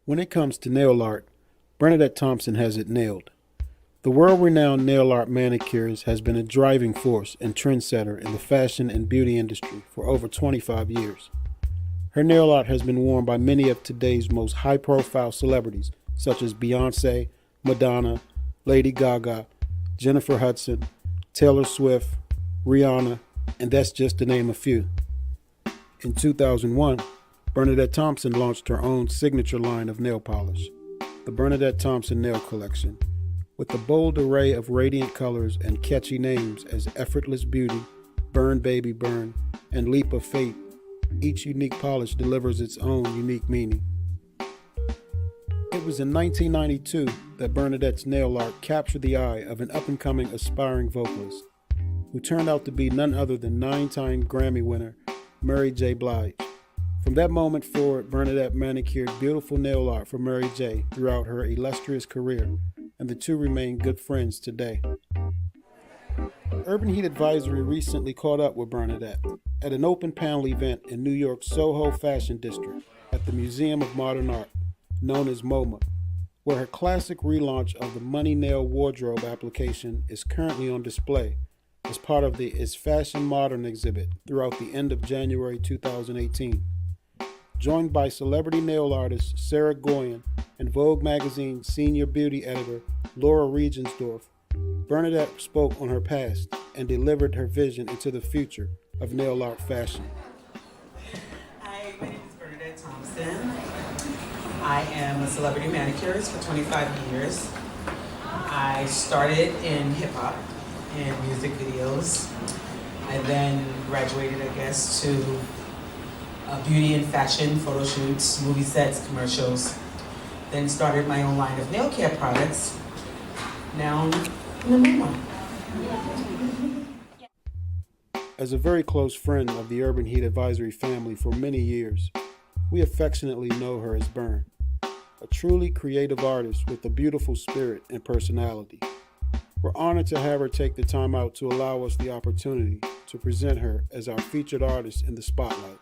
When it comes to nail art, Bernadette Thompson has it nailed. The world-renowned nail art manicures has been a driving force and trendsetter in the fashion and beauty industry for over 25 years. Her nail art has been worn by many of today's most high-profile celebrities, such as Beyoncé, Madonna, Lady Gaga, Jennifer Hudson, Taylor Swift, Rihanna, and that's just to name a few. In 2001, Bernadette Thompson launched her own signature line of nail polish, the Bernadette Thompson Nail Collection, with a bold array of radiant colors and catchy names as Effortless Beauty, Burn Baby Burn, and Leap of Faith. Each unique polish delivers its own unique meaning. It was in 1992 that Bernadette's nail art captured the eye of an up-and-coming aspiring vocalist, who turned out to be none other than 9-time Grammy winner Mary J. Blige. From that moment forward, Bernadette manicured beautiful nail art for Mary J. throughout her illustrious career, and the two remain good friends today. Urban Heat Advisory recently caught up with Bernadette at an open panel event in New York's Soho Fashion District at the Museum of Modern Art, known as MoMA, where her classic relaunch of the Money Nail wardrobe application is currently on display as part of the Is Fashion Modern exhibit throughout the end of January 2018. Joined by celebrity nail artist Sarah Goyen and Vogue magazine senior beauty editor Laura Regensdorf, Bernadette spoke on her past and delivered her vision into the future of nail art fashion. Hi, my name is Bernadette Thompson. I am a celebrity manicurist for 25 years. I started in hip hop and music videos. I then graduated, to beauty and fashion, photo shoots, movie sets, commercials. Then started my own line of nail care products. Now I'm the main one. As a very close friend of the Urban Heat Advisory family for many years, we affectionately know her as Bern, a truly creative artist with a beautiful spirit and personality. We're honored to have her take the time out to allow us the opportunity to present her as our featured artist in the spotlight.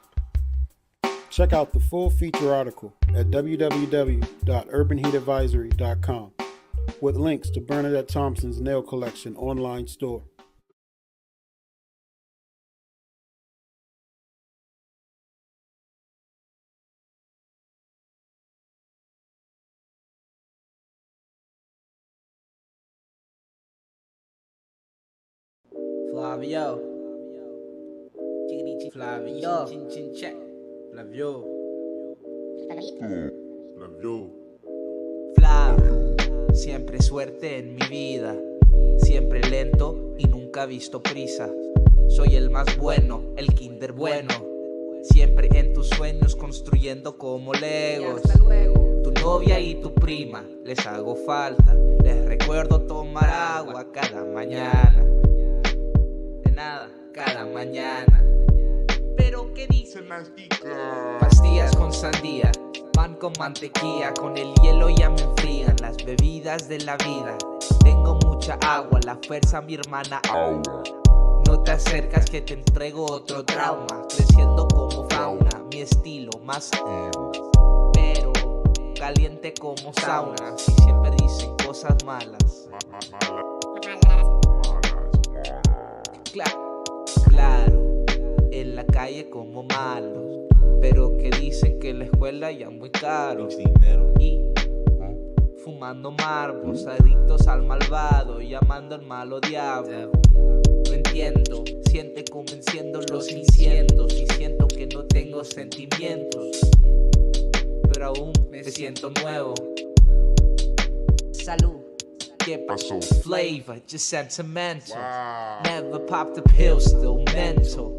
Check out the full feature article at www.urbanheatadvisory.com with links to Bernadette Thompson's nail collection online store. Flavio. Flavio. Chin chin check. Flavio. Flavio. Flav. Siempre suerte en mi vida. Siempre lento y nunca visto prisa. Soy el más bueno, el kinder bueno. Siempre en tus sueños construyendo como legos. Tu novia y tu prima les hago falta. Les recuerdo tomar agua cada mañana. De nada, cada mañana. Pero ¿qué dicen las chicas? Pastillas con sandía, pan con mantequilla. Con el hielo ya me enfrían las bebidas de la vida. Tengo mucha agua, la fuerza mi hermana aura. No te acercas que te entrego otro trauma. Creciendo como fauna, mi estilo más pero caliente como sauna. Si siempre dicen cosas malas. Claro, en la calle como malos, pero que dicen que la escuela ya muy caro. Y fumando marbos, adictos al malvado, llamando al malo diablo. No entiendo, siente convenciéndolos inicientos y siento que no tengo sentimientos, pero aún me siento nuevo. Salud. ¿Qué pasó? Flavor, just sentimental. Wow. Never popped a pill, still mental.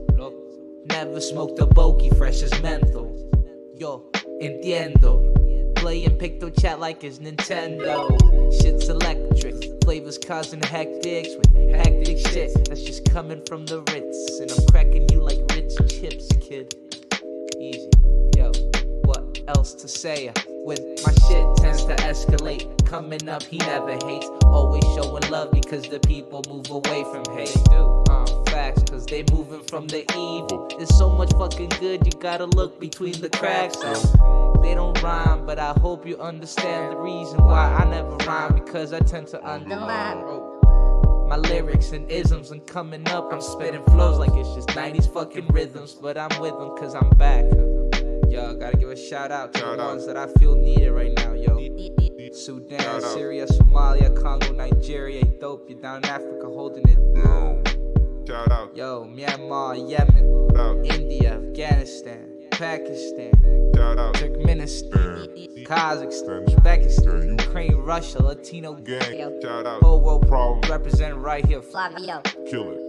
Never smoked a bogey, fresh as menthol. Yo, entiendo. Playing picto chat like it's Nintendo. Shit's electric. Flavor's causing hectics with hectic shit that's just coming from the Ritz. And I'm cracking you like Ritz chips, kid. Easy. Yo, what else to say? When my shit tends to escalate, coming up, he never hates. Always showing love because the people move away from hate. Facts, cause they moving from the evil. There's so much fucking good, you gotta look between the cracks. They don't rhyme, but I hope you understand the reason why I never rhyme, because I tend to undermine my lyrics and isms, and coming up I'm spitting flows like it's just 90s fucking rhythms, but I'm with them cause I'm back. Yo, gotta give a shout out to the ones that I feel needed right now, yo. Sudan, Syria, Somalia, Congo, Nigeria, Ethiopia, down in Africa holding it down. Shout out. Yo, Myanmar, Yemen, Shout out. India, Afghanistan, Pakistan, Shout out. Turkmenistan, Kazakhstan, Uzbekistan, Ukraine, Russia, Latino Gang. Shout out. whole world Problem. represented right here. Flavio. Kill it.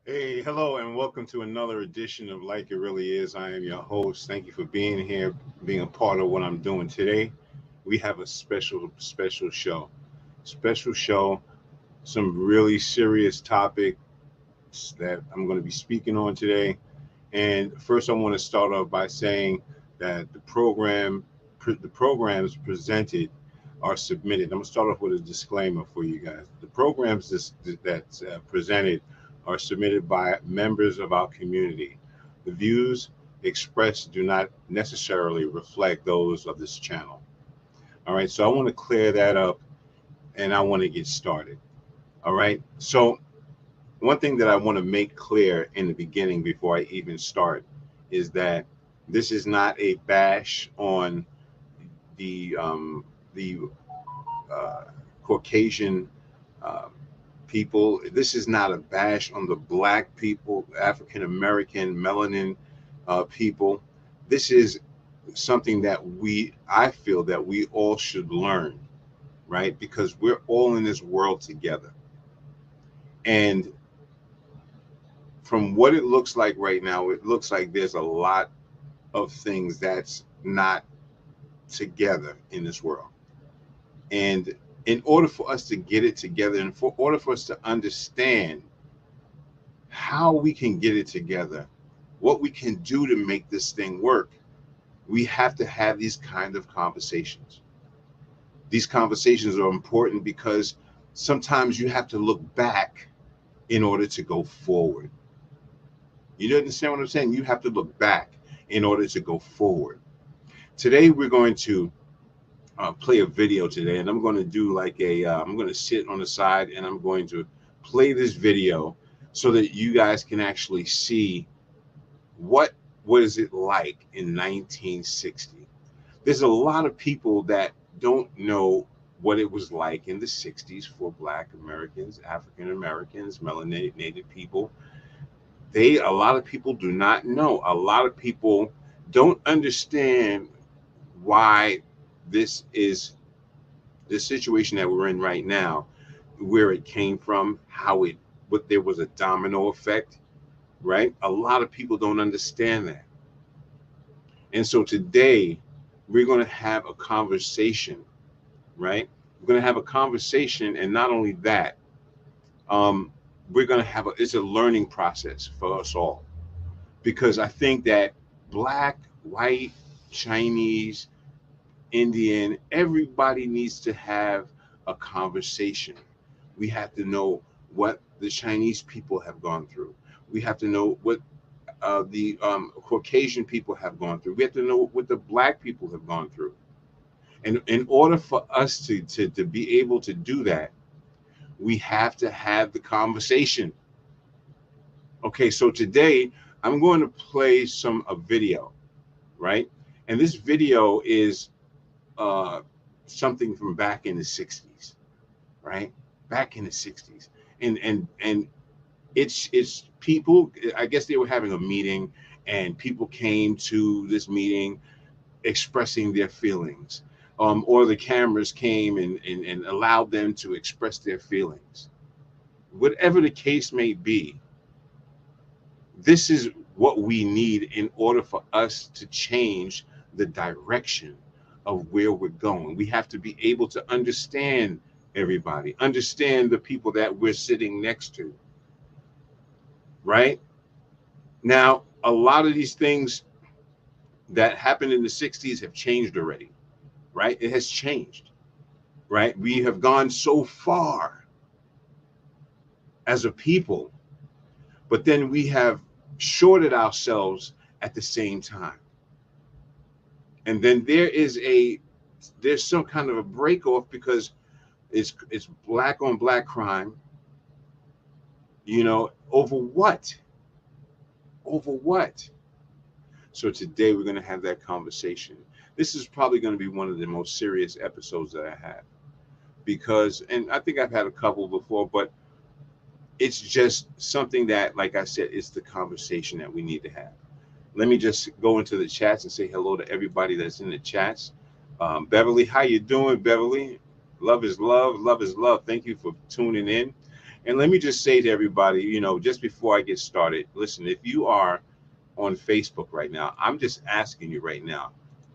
Hey, hello, and welcome to another edition of Like It Really Is. I am your host. Thank you for being here, being a part of what I'm doing today. We have a special show. Special show, some really serious topics that I'm going to be speaking on today. And first, I want to start off by saying that the programs presented are submitted. I'm going to start off with a disclaimer for you guys. The programs that's presented are submitted by members of our community. The views expressed do not necessarily reflect those of this channel. All right, so I want to clear that up and I want to get started. All right, so one thing that I want to make clear in the beginning before I even start is that this is not a bash on the Caucasian people. This is not a bash on the Black people, African American, melanin people. This is something that I feel that we all should learn, right? Because we're all in this world together. And from what it looks like right now, it looks like there's a lot of things that's not together in this world. And in order for us to get it together, and for order for us to understand how we can get it together, what we can do to make this thing work, we have to have these kind of conversations. These conversations are important because sometimes you have to look back in order to go forward. You understand what I'm saying? You have to look back in order to go forward. Today, we're going to play a video today, and I'm going to do like I'm going to sit on the side and I'm going to play this video so that you guys can actually see what was it like in 1960. There's a lot of people that don't know what it was like in the 60s for Black Americans, African Americans, melanated people. A lot of people do not know. A lot of people don't understand why this is the situation that we're in right now, where it came from, what there was a domino effect, right? A lot of people don't understand that. And so today we're going to have a conversation, right? We're going to have a conversation, and not only that, we're going to have it's a learning process for us all, because I think that Black, white, Chinese, Indian, everybody needs to have a conversation. We have to know what the Chinese people have gone through. We have to know what the Caucasian people have gone through. We have to know what the Black people have gone through. And in order for us to be able to do that, we have to have the conversation. Okay, so today I'm going to play a video, right? And this video is something from back in the 60s, right? Back in the 60s. And it's people, I guess they were having a meeting, and people came to this meeting expressing their feelings. Or the cameras came and allowed them to express their feelings. Whatever the case may be, this is what we need in order for us to change the direction of where we're going. We have to be able to understand everybody, understand the people that we're sitting next to, right? Now, a lot of these things that happened in the 60s have changed already, right? It has changed, right? We have gone so far as a people, but then we have shorted ourselves at the same time. And then there's some kind of a break off, because it's Black on Black crime, over what? Over what? So today we're going to have that conversation. This is probably going to be one of the most serious episodes that I have, because, and I think I've had a couple before, but it's just something that, like I said, it's the conversation that we need to have. Let me just go into the chats and say hello to everybody that's in the chats. Beverly, how you doing, Beverly? Love is love. Love is love. Thank you for tuning in. And let me just say to everybody, just before I get started, listen, if you are on Facebook right now, I'm just asking you right now,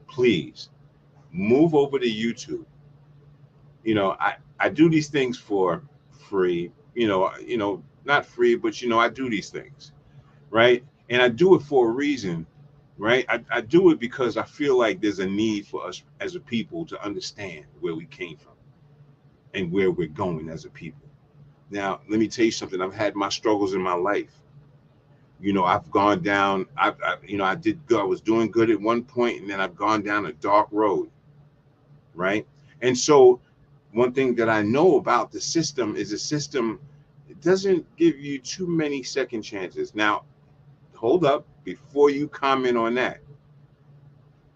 please move over to YouTube. I do these things for free, not free, but I do these things, right? And I do it for a reason, right? I do it because I feel like there's a need for us as a people to understand where we came from and where we're going as a people. Now, let me tell you something. I've had my struggles in my life. I've gone down, I was doing good at one point, and then I've gone down a dark road, right? And so one thing that I know about the system is it doesn't give you too many second chances. Now, hold up, before you comment on that,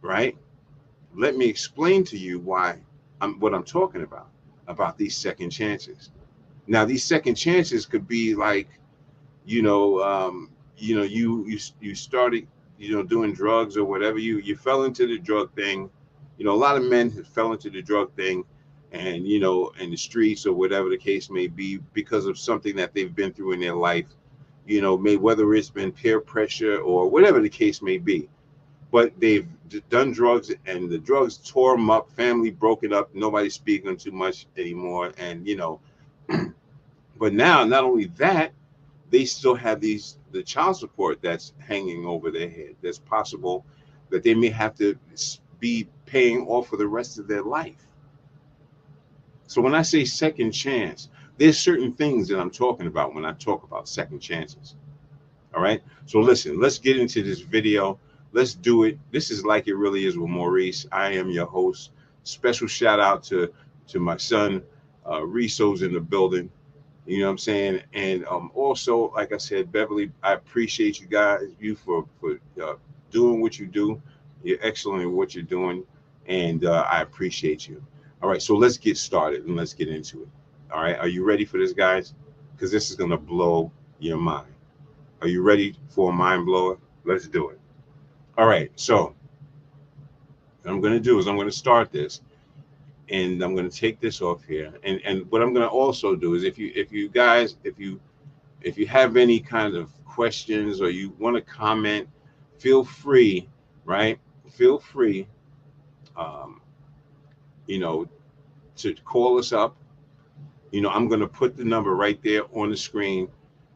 right? Let me explain to you what I'm talking about these second chances. Now, these second chances could be like, you started, doing drugs or whatever. You fell into the drug thing. A lot of men have fell into the drug thing, and in the streets or whatever the case may be, because of something that they've been through in their life. Whether it's been peer pressure or whatever the case may be, but they've done drugs, and the drugs tore them up, family broken up, nobody's speaking too much anymore, and but now, not only that, they still have the child support that's hanging over their head. That's possible that they may have to be paying off for the rest of their life. So when I say second chance, there's certain things that I'm talking about when I talk about second chances. All right. So listen, let's get into this video. Let's do it. This is Like It Really Is with Maurice. I am your host. Special shout out to my son, Riso's in the building. You know what I'm saying? And also, like I said, Beverly, I appreciate you guys, for doing what you do. You're excellent at what you're doing. and I appreciate you. All right, so let's get started and let's get into it. All right, are you ready for this, guys? Because this is gonna blow your mind. Are you ready for a mind blower? Let's do it. All right, so what I'm gonna do is I'm gonna start this, and I'm gonna take this off here, and what I'm gonna also do is if you guys if you have any kind of questions or you want to comment, feel free, right? Feel free, um, you know, to call us up. I'm going to put the number right there on the screen.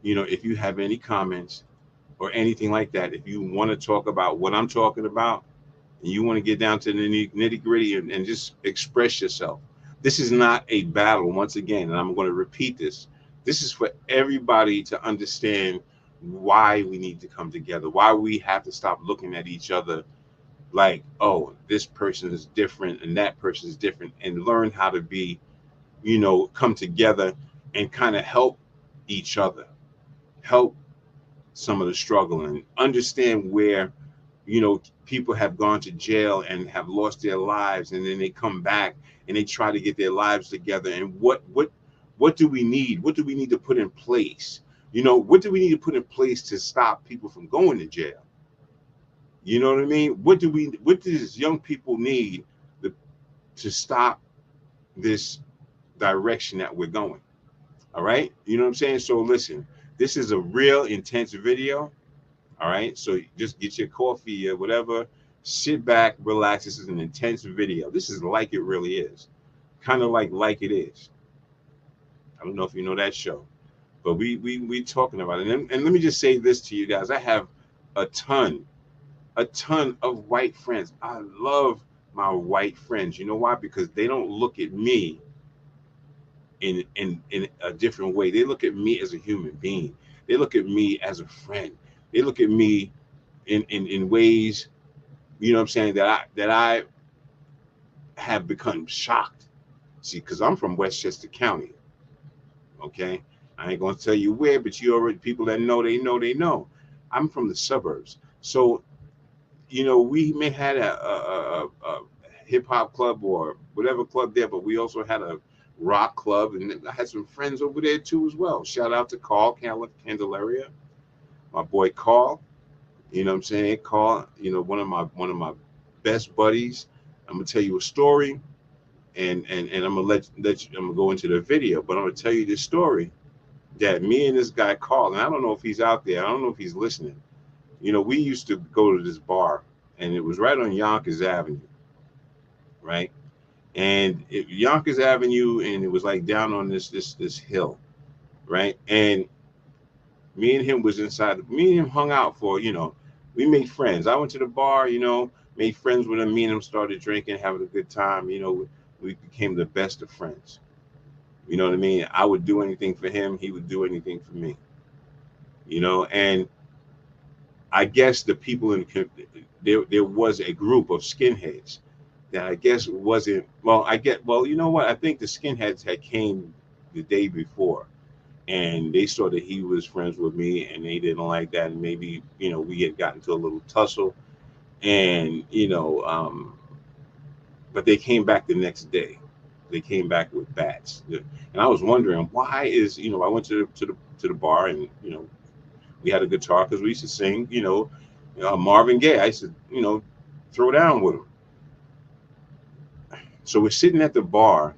If you have any comments or anything like that, if you want to talk about what I'm talking about, and you want to get down to the nitty gritty and just express yourself. This is not a battle, once again, and I'm going to repeat this. This is for everybody to understand why we need to come together, why we have to stop looking at each other like, oh, this person is different and that person is different, and learn how to be, come together and kind of help each other, help some of the struggle, and understand where people have gone to jail and have lost their lives, and then they come back and they try to get their lives together. And what do we need? What do we need to put in place? What do we need to put in place to stop people from going to jail? You know what I mean? What does young people need to stop this direction that we're going? All right, you know what I'm saying? So listen, this is a real intense video. All right, so just get your coffee or whatever, sit back, relax. This is an intense video. This is Like It Really Is, kind of like It Is. I don't know if you know that show, but we talking about it. And let me just say this to you guys: I have a ton of white friends. I love my white friends. You know why? Because they don't look at me in a different way. They look at me as a human being. They look at me as a friend. They look at me in ways, you know what I'm saying, that I have become shocked. See, because I'm from Westchester County. Okay. I ain't gonna tell you where, but you already, people that know, they know, they know. I'm from the suburbs. So, we may had a hip hop club or whatever club there, but we also had a rock club, and I had some friends over there too as well. Shout out to Carl Candelaria, my boy Carl. You know what I'm saying? Carl, one of my best buddies. I'm gonna tell you a story, and I'm gonna let you. I'm gonna go into the video, but I'm gonna tell you this story that me and this guy Carl, and I don't know if he's out there. I don't know if he's listening. We used to go to this bar, and it was right on Yonkers Avenue, right? And Yonkers Avenue, and it was like down on this hill, right? And me and him was inside. Me and him hung out for, we made friends. I went to the bar, made friends with him. Me and him started drinking, having a good time. We became the best of friends. You know what I mean? I would do anything for him. He would do anything for me. And I guess the people there was a group of skinheads that I guess wasn't, well, you know what? I think the skinheads had came the day before, and they saw that he was friends with me, and they didn't like that, and maybe we had gotten to a little tussle, and but they came back the next day. They came back with bats, and I was wondering why is I went to the bar, and we had a guitar because we used to sing, Marvin Gaye. I used to throw down with him. So we're sitting at the bar,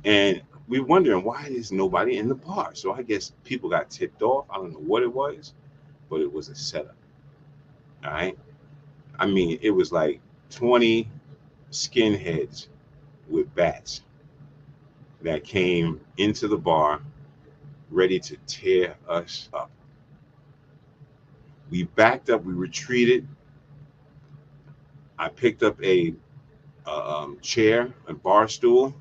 and we're wondering why there's nobody in the bar. So I guess people got tipped off. I don't know what it was, but it was a setup. All right. I mean, it was like 20 skinheads with bats that came into the bar ready to tear us up. We backed up, we retreated. I picked up a chair, a bar stool,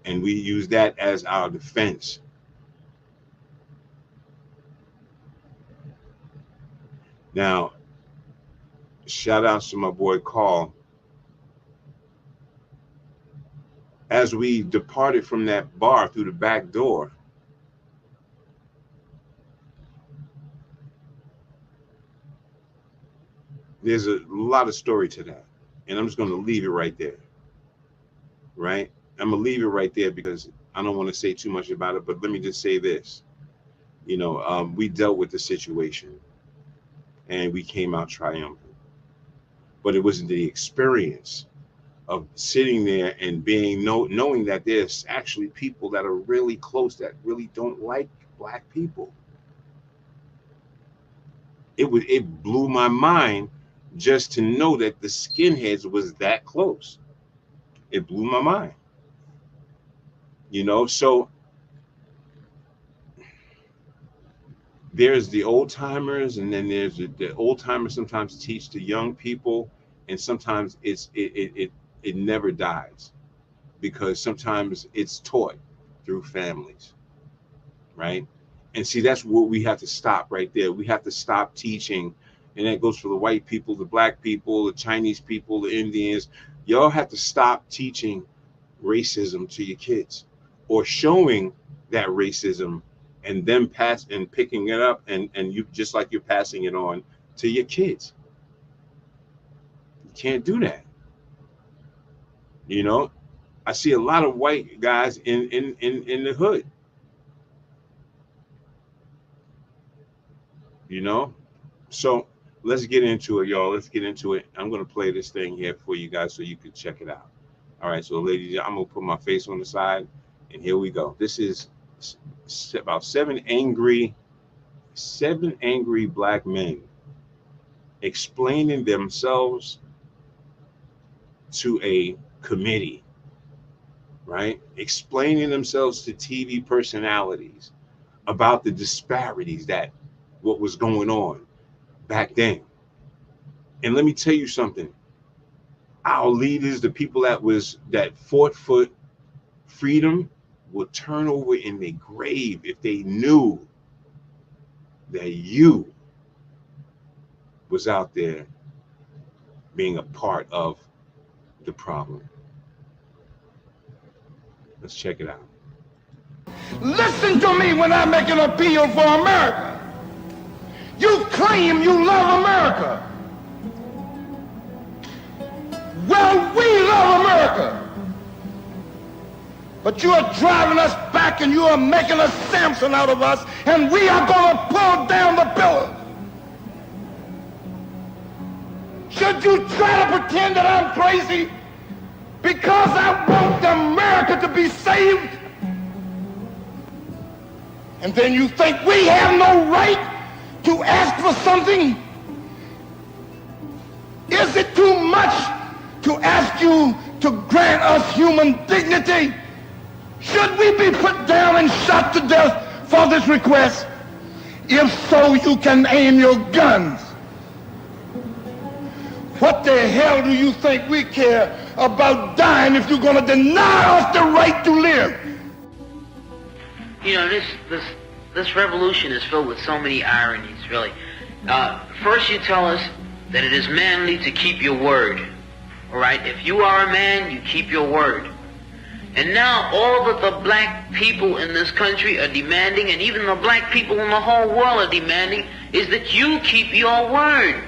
and we used that as our defense. Now, shout out to my boy Carl. As we departed from that bar through the back door, there's a lot of story to that. And I'm just going to leave it right there. Right? I'm going to leave it right there because I don't want to say too much about it, but let me just say this. We dealt with the situation and we came out triumphant. But it wasn't the experience of sitting there and knowing that there's actually people that are really close that really don't like black people. It blew my mind just to know that the skinheads was that close. It blew my mind. So there's the old timers, and then there's the old timers sometimes teach the young people, and sometimes it never dies because sometimes it's taught through families, right? And see, that's what we have to stop right there. We have to stop teaching, and that goes for the white people, the black people, the Chinese people, the Indians. Y'all have to stop teaching racism to your kids or showing that racism and them picking it up and you just like you're passing it on to your kids. You can't do that. I see a lot of white guys in the hood. So let's get into it, y'all. Let's get into it. I'm going to play this thing here for you guys so you can check it out. All right, so ladies, I'm going to put my face on the side, and here we go. This is about seven angry black men explaining themselves to a committee, right? Explaining themselves to TV personalities about the disparities that what was going on back then. And let me tell you something. Our leaders, the people that fought for freedom, will turn over in their grave if they knew that you was out there being a part of the problem. Let's check it out. Listen to me when I make an appeal for America. You claim you love America. Well, we love America. But you are driving us back and you are making a Samson out of us, and we are going to pull down the pillars. Should you try to pretend that I'm crazy because I want America to be saved? And then you think we have no right to ask for something? Is it too much to ask you to grant us human dignity? Should we be put down and shot to death for this request? If so, you can aim your guns. What the hell do you think we care about dying if you're going to deny us the right to live? This revolution is filled with so many ironies, really. First you tell us that it is manly to keep your word. All right? If you are a man, you keep your word. And now all that the black people in this country are demanding, and even the black people in the whole world are demanding, is that you keep your word.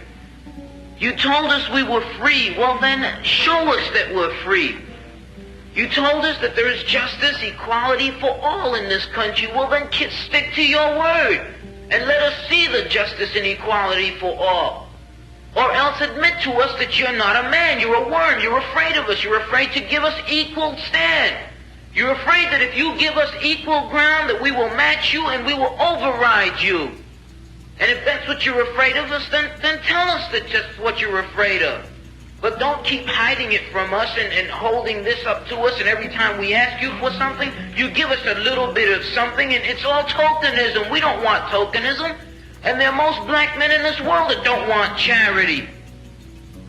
You told us we were free. Well then, show us that we're free. You told us that there is justice, equality for all in this country. Well then, stick to your word and let us see the justice and equality for all. Or else admit to us that you're not a man, you're a worm, you're afraid of us, you're afraid to give us equal stand. You're afraid that if you give us equal ground that we will match you and we will override you. And if that's what you're afraid of us, then tell us that just what you're afraid of. But don't keep hiding it from us and holding this up to us, and every time we ask you for something, you give us a little bit of something, and it's all tokenism. We don't want tokenism. And there are most black men in this world that don't want charity.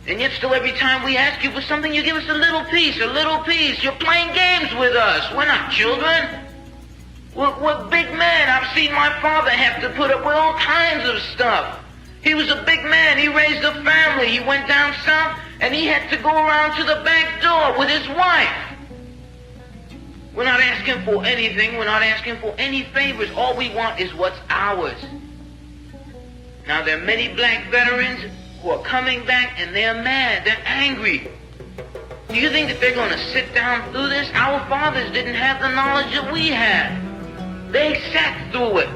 And yet still every time we ask you for something, you give us a little piece, a little piece. You're playing games with us. We're not children. We're big men. I've seen my father have to put up with all kinds of stuff. He was a big man. He raised a family. He went down south, and he had to go around to the back door with his wife. We're not asking for anything. We're not asking for any favors. All we want is what's ours. Now, there are many black veterans who are coming back, and they're mad. They're angry. Do you think that they're going to sit down through this? Our fathers didn't have the knowledge that we had. They sat through it.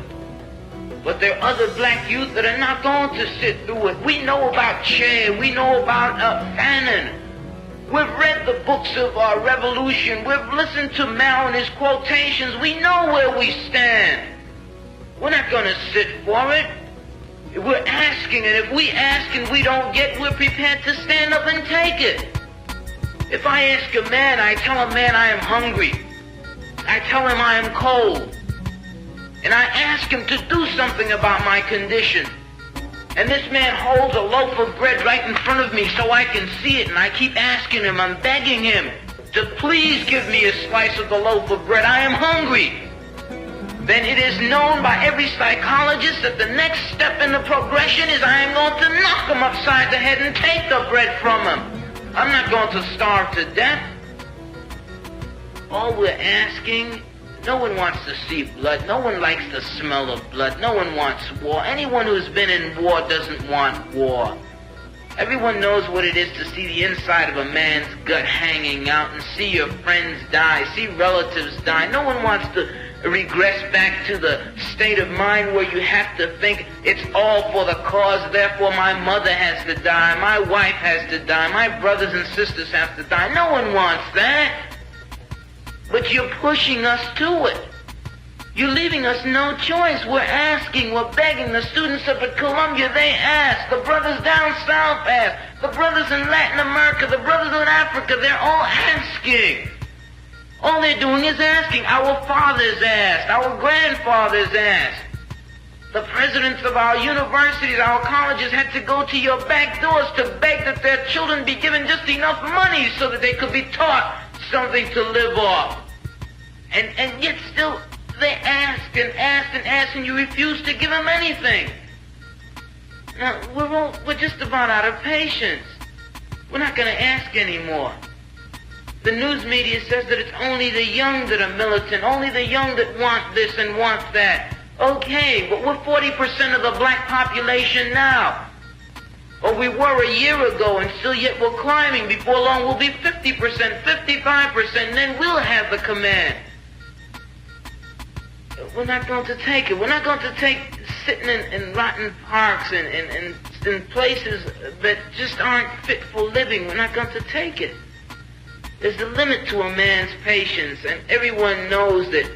But there are other black youth that are not going to sit through it. We know about Che. We know about Fanon. We've read the books of our revolution. We've listened to Mao and his quotations. We know where we stand. We're not going to sit for it. We're asking, and if we ask and we don't get, we're prepared to stand up and take it. If I ask a man, I tell a man I am hungry. I tell him I am cold. And I ask him to do something about my condition. And this man holds a loaf of bread right in front of me so I can see it, and I keep asking him, I'm begging him to please give me a slice of the loaf of bread. I am hungry. Then it is known by every psychologist that the next step in the progression is I am going to knock him upside the head and take the bread from him. I'm not going to starve to death. All we're asking, no one wants to see blood. No one likes the smell of blood. No one wants war. Anyone who's been in war doesn't want war. Everyone knows what it is to see the inside of a man's gut hanging out and see your friends die, see relatives die. No one wants to regress back to the state of mind where you have to think it's all for the cause, therefore my mother has to die, my wife has to die, my brothers and sisters have to die. No one wants that. But you're pushing us to it. You're leaving us no choice. We're asking, we're begging. The students up at Columbia, they ask. The brothers down south ask. The brothers in Latin America, the brothers in Africa, they're all asking. All they're doing is asking. Our fathers asked. Our grandfathers asked. The presidents of our universities, our colleges had to go to your back doors to beg that their children be given just enough money so that they could be taught something to live off. And yet still they ask and ask and ask, and you refuse to give them anything. Now, we're just about out of patience. We're not going to ask anymore. The news media says that it's only the young that are militant, only the young that want this and want that. Okay, but we're 40% of the black population now. Or we were a year ago, and still yet we're climbing. Before long we'll be 50%, 55%, and then we'll have the command. We're not going to take it. We're not going to take sitting in rotten parks and in places that just aren't fit for living. We're not going to take it. There's a limit to a man's patience, and everyone knows that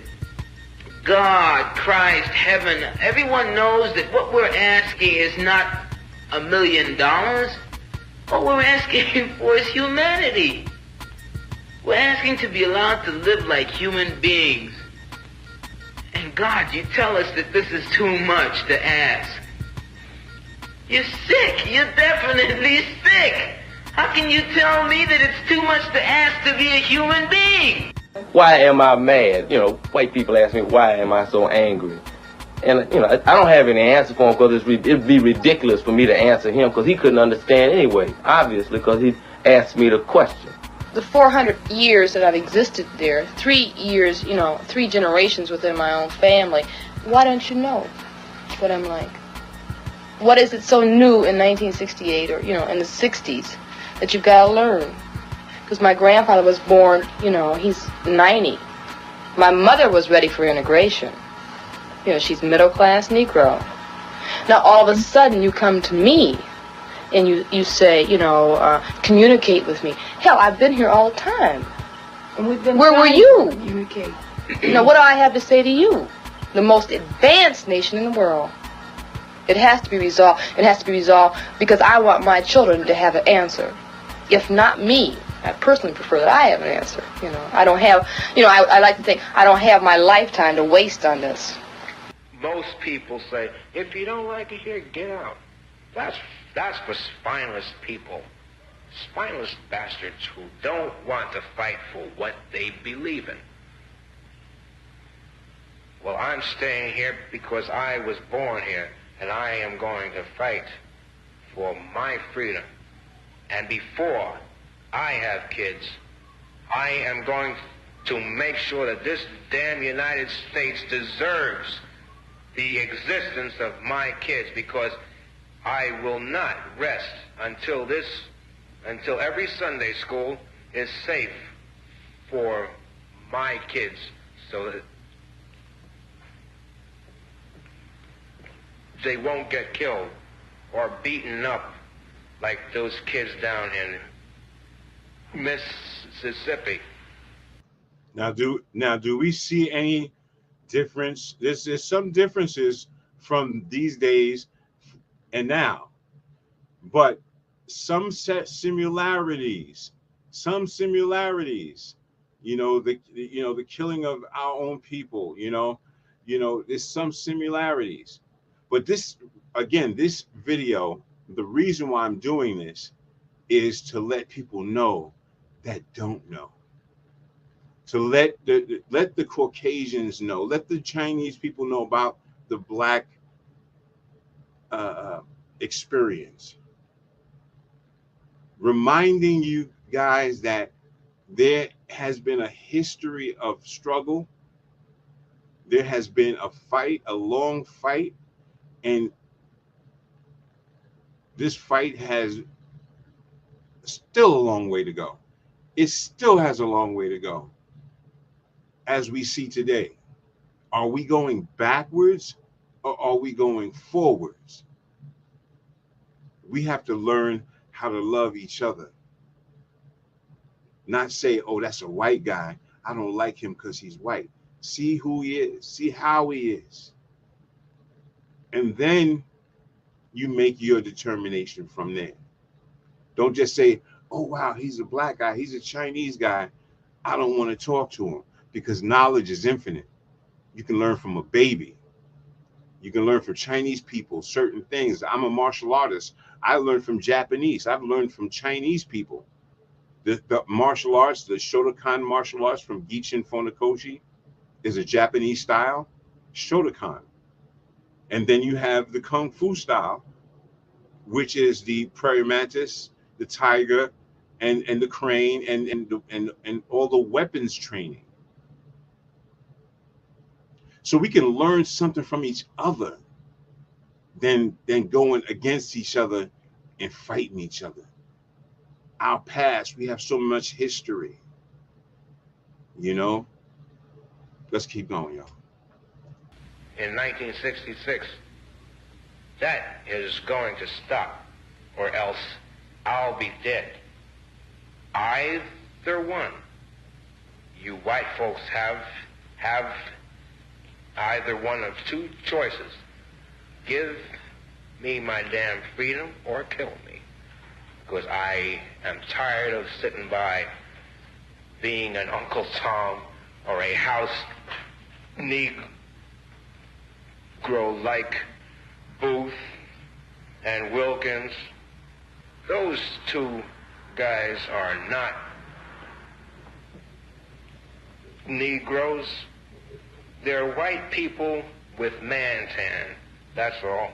God, Christ, heaven, everyone knows that what we're asking is not $1 million. What we're asking for is humanity. We're asking to be allowed to live like human beings. And God, you tell us that this is too much to ask. You're sick. You're definitely sick. How can you tell me that it's too much to ask to be a human being? Why am I mad? You know, white people ask me, why am I so angry? And, you know, I don't have any answer for him because it'd be ridiculous for me to answer him because he couldn't understand anyway, obviously, because he asked me the question. The 400 years that I've existed there, 3 years, you know, 3 generations within my own family, why don't you know what I'm like? What is it so new in 1968 or, you know, in the 60s that you've got to learn? Because my grandfather was born, you know, he's 90. My mother was ready for integration. You know, she's middle-class Negro. Now, all of a sudden, you come to me and you say, you know, communicate with me. Hell, I've been here all the time. And we've been Where were you? Communicate. Now, what do I have to say to you? The most advanced nation in the world. It has to be resolved. It has to be resolved because I want my children to have an answer. If not me, I personally prefer that I have an answer. You know, I don't have, you know, I like to think I don't have my lifetime to waste on this. Most people say, if you don't like it here, get out. That's for spineless people. Spineless bastards who don't want to fight for what they believe in. Well, I'm staying here because I was born here, and I am going to fight for my freedom. And before I have kids, I am going to make sure that this damn United States deserves the existence of my kids, because I will not rest until every Sunday school is safe for my kids so that they won't get killed or beaten up like those kids down in Mississippi. Now do we see any difference? There's some differences from these days and now, but some similarities. You know, the killing of our own people. There's some similarities, but this video, the reason why I'm doing this is to let people know that don't know. To let the Caucasians know, let the Chinese people know about the Black experience. Reminding you guys that there has been a history of struggle. There has been a fight, a long fight, and this fight has still a long way to go. It still has a long way to go. As we see today, are we going backwards or are we going forwards? We have to learn how to love each other. Not say, oh, that's a white guy, I don't like him because he's white. See who he is, see how he is. And then you make your determination from there. Don't just say, oh, wow, he's a black guy, he's a Chinese guy, I don't want to talk to him, because knowledge is infinite. You can learn from a baby. You can learn from Chinese people certain things. I'm a martial artist. I learned from Japanese. I've learned from Chinese people. The martial arts, the Shotokan martial arts from Gichin Funakoshi is a Japanese style, Shotokan. And then you have the Kung Fu style, which is the prairie mantis, the tiger, and the crane, and all the weapons training. So we can learn something from each other than going against each other and fighting each other. Our past, we have so much history. Let's keep going, y'all. In 1966, that is going to stop, or else I'll be dead. Either one. You white folks have either one of two choices. Give me my damn freedom or kill me. Because I am tired of sitting by being an Uncle Tom or a house Negro like Booth and Wilkins. Those two guys are not Negroes. They're white people with man tan, that's all.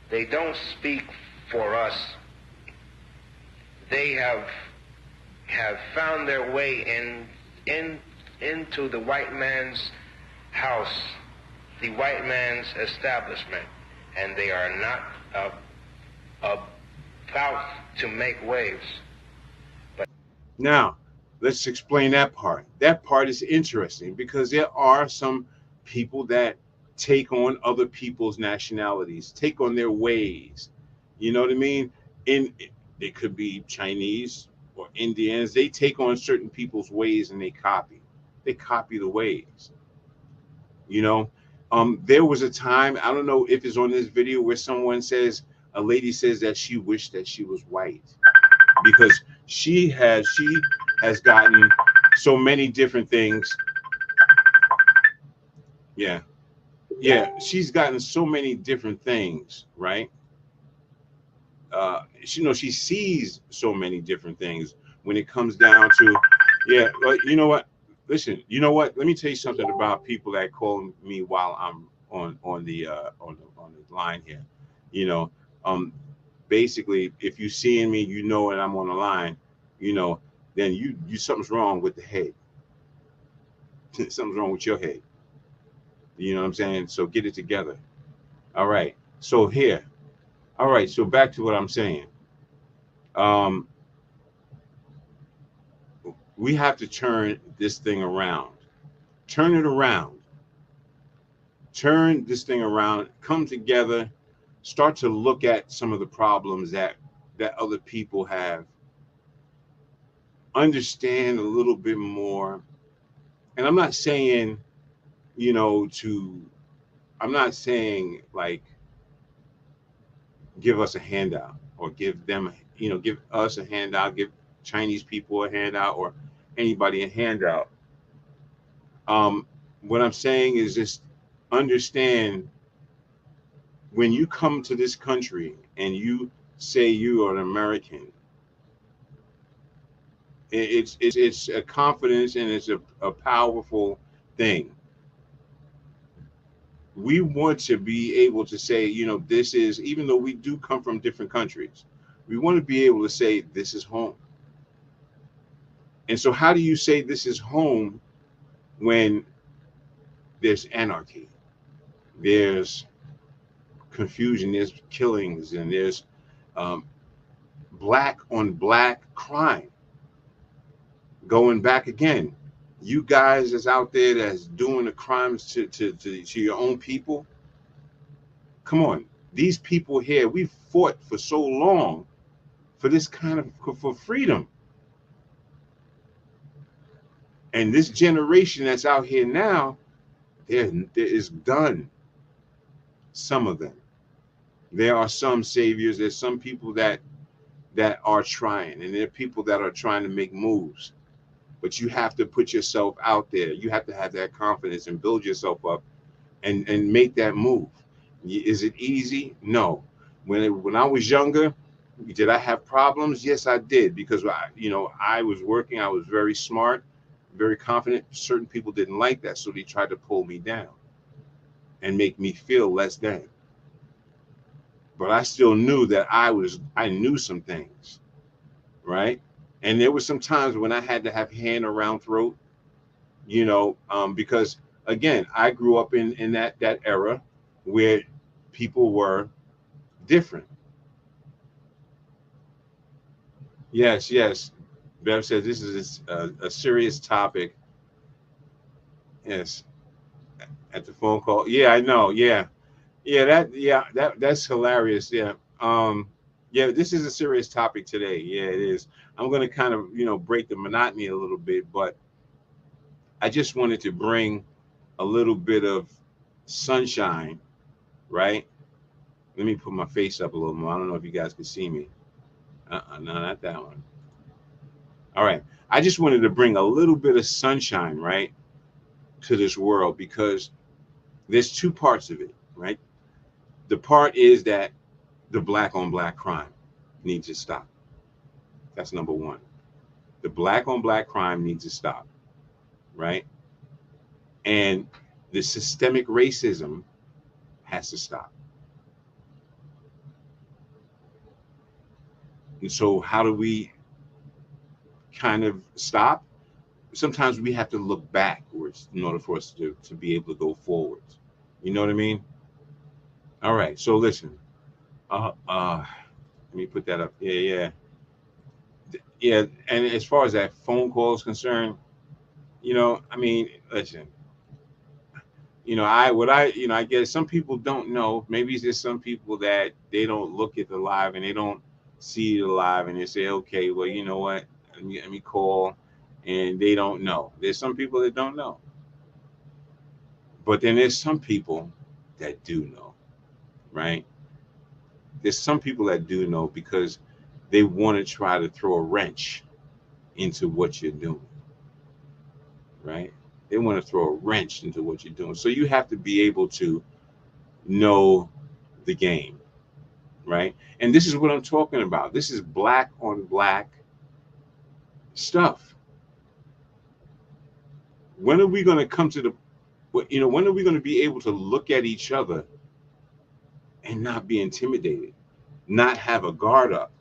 They don't speak for us. They have found their way into the white man's house, the white man's establishment, and they are not about to make waves. Now, let's explain that part. That part is interesting because there are some people that take on other people's nationalities, take on their ways. You know what I mean? It could be Chinese or Indians. They take on certain people's ways and they copy. They copy the ways. There was a time, I don't know if it's on this video, where a lady says that she wished that she was white because she has gotten so many different things. Yeah, she's gotten so many different things, right? She sees so many different things when it comes down to, you know what? Listen, you know what? Let me tell you something about people that call me while I'm on the line here. Basically, if you seeing me, and I'm on the line, then you something's wrong with the head. Something's wrong with your head. You know what I'm saying? So get it together. All right. So here. All right. So back to what I'm saying. We have to turn this thing around. Turn it around. Turn this thing around. Come together. Start to look at some of the problems that other people have. Understand a little bit more. And I'm not saying, I'm not saying like give us a handout or give them, give us a handout, give Chinese people a handout or anybody a handout. What I'm saying is just understand when you come to this country and you say you are an American, it's a confidence and it's a powerful thing. We want to be able to say, this is, even though we do come from different countries, we want to be able to say this is home. And so how do you say this is home when there's anarchy, there's confusion, there's killings, and there's black on black crime going back again? You guys that's out there that's doing the crimes to your own people, come on. These people here, we fought for so long for this kind of, for freedom. And this generation that's out here now, there is done. Some of them. There are some saviors. There's some people that are trying, and there are people that are trying to make moves. But you have to put yourself out there. You have to have that confidence and build yourself up and make that move. Is it easy? No. When I was younger, did I have problems? Yes, I did, because I was working. I was very smart, very confident. Certain people didn't like that, so they tried to pull me down and make me feel less than. But I still knew that I knew some things, right? And there were some times when I had to have hand around throat, because again, I grew up in that era where people were different. Yes. Bev said this is a serious topic. Yes. At the phone call. Yeah, I know. Yeah. That's hilarious. Yeah. Yeah, this is a serious topic today. Yeah, it is. I'm going to kind of, break the monotony a little bit, but I just wanted to bring a little bit of sunshine, right? Let me put my face up a little more. I don't know if you guys can see me. No, not that one. All right. I just wanted to bring a little bit of sunshine, right, to this world, because there's two parts of it, right? The part is that the black on black crime needs to stop. That's number one. The black on black crime needs to stop, right? And the systemic racism has to stop. And so how do we kind of stop? Sometimes we have to look backwards in order for us to be able to go forwards. You know what I mean? All right, so listen. Let me put that up. Yeah. And as far as that phone call is concerned, listen. I guess some people don't know. Maybe it's just some people that they don't look at the live and they don't see the live, and they say, okay, well, you know what? Let me call, and they don't know. There's some people that don't know, but then there's some people that do know, right? There's some people that do know because they want to try to throw a wrench into what you're doing, right? They want to throw a wrench into what you're doing. So you have to be able to know the game, right? And this is what I'm talking about. This is black on black stuff. When are we going to come to when are we going to be able to look at each other and not be intimidated, not have a guard up,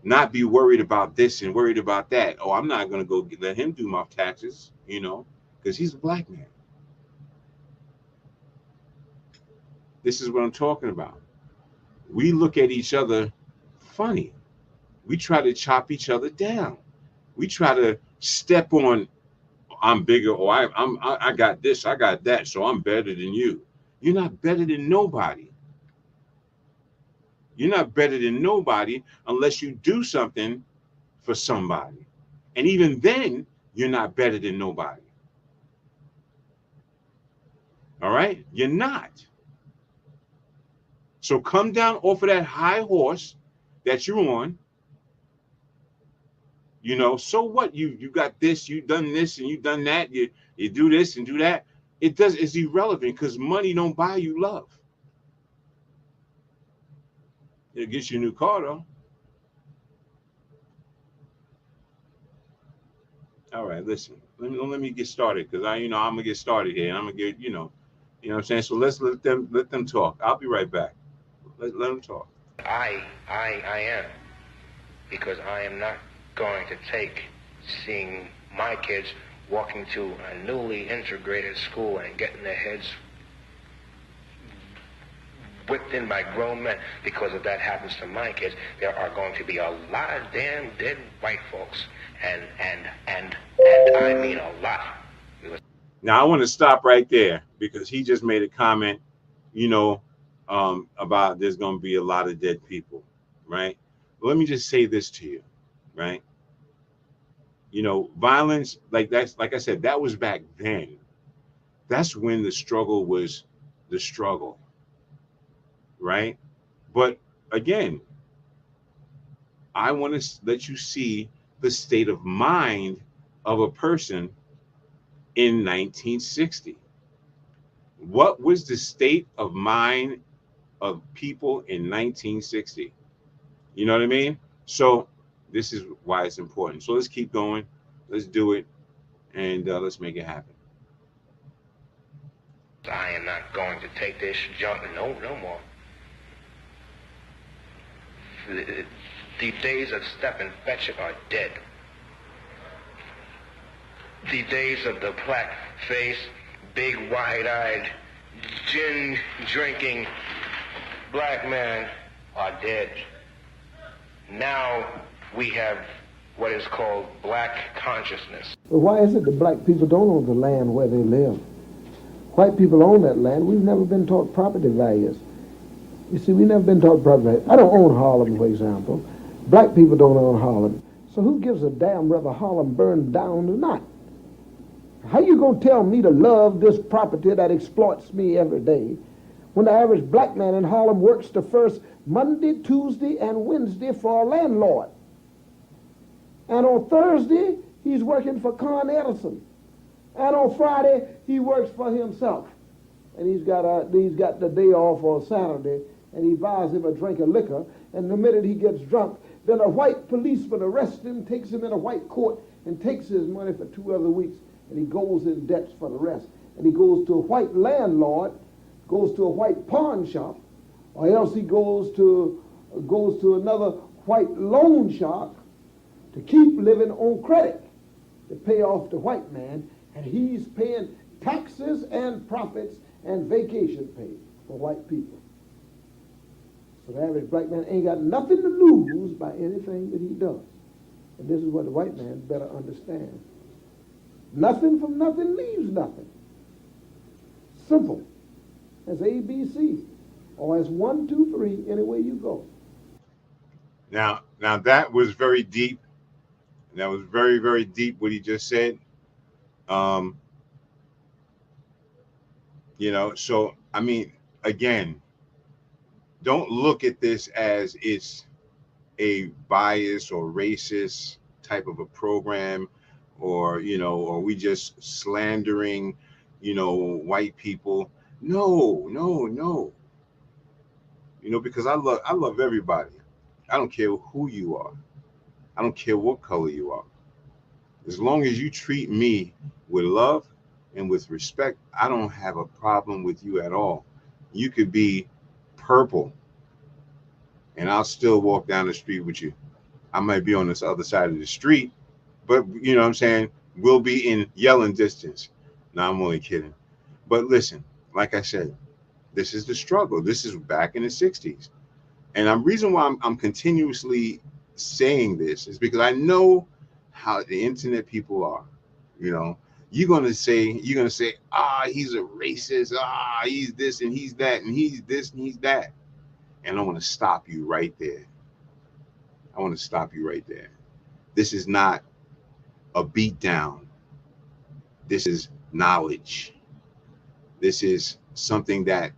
not be worried about this and worried about that? Oh, I'm not going to go let him do my taxes, because he's a black man. This is what I'm talking about. We look at each other funny. We try to chop each other down. We try to step on, I'm bigger, or I got this, I got that, so I'm better than you. You're not better than nobody. You're not better than nobody unless you do something for somebody. And even then, you're not better than nobody. All right? You're not. So come down off of that high horse that you're on. You know, so what? You got this, you done this, and you done that. You do this and do that. It's irrelevant because money don't buy you love. It gets you a new car though. All right, listen. Let me get started because I'm gonna get started here, and I'm gonna get what I'm saying. So let's let them talk. I'll be right back. Let them talk. I am, because I am not going to take seeing my kids walking to a newly integrated school and getting their heads whipped in by grown men, because if that happens to my kids, there are going to be a lot of damn dead white folks, and I mean a lot. Now I want to stop right there because he just made a comment, about there's going to be a lot of dead people, right? Let me just say this to you, right? Violence like I said, that was back then. That's when the struggle was the struggle. Right? But again, I want to let you see the state of mind of a person in 1960. What was the state of mind of people in 1960? You know what I mean? So this is why it's important. So let's keep going. Let's do it. And let's make it happen. I am not going to take this junk no more. The days of step and fetch it are dead. The days of the black face, big wide-eyed, gin drinking black man are dead. Now we have what is called black consciousness. But why is it that black people don't own the land where they live? White people own that land. We've never been taught property values. You see, we've never been taught property values. I don't own Harlem, for example. Black people don't own Harlem. So who gives a damn whether Harlem burned down or not? How you going to tell me to love this property that exploits me every day when the average black man in Harlem works the first Monday, Tuesday, and Wednesday for a landlord? And on Thursday, he's working for Con Edison. And on Friday, he works for himself. And he's got the day off on Saturday, and he buys him a drink of liquor. And the minute he gets drunk, then a white policeman arrests him, takes him in a white court, and takes his money for 2 other weeks. And he goes in debts for the rest. And he goes to a white landlord, goes to a white pawn shop, or else he goes to another white loan shark to keep living on credit to pay off the white man, and he's paying taxes and profits and vacation pay for white people. So the average black man ain't got nothing to lose by anything that he does. And this is what the white man better understand. Nothing from nothing leaves nothing. Simple as ABC, or as 1, 2, 3, any way you go. Now that was very deep. That was very, very deep what he just said. So I mean, again, don't look at this as it's a bias or racist type of a program, or we just slandering, white people. No. Because I love everybody. I don't care who you are. I don't care what color you are. As long as you treat me with love and with respect, I don't have a problem with you at all. You could be purple, and I'll still walk down the street with you. I might be on this other side of the street, but you know what I'm saying? We'll be in yelling distance. No, I'm only kidding. But listen, like I said, this is the struggle. This is back in the 60s. And the reason why I'm continuously saying this is because I know how the internet people are. You know, you're gonna say, he's a racist, he's this and he's that, and he's this and he's that. And I want to stop you right there. I want to stop you right there. This is not a beat down. This is knowledge. This is something that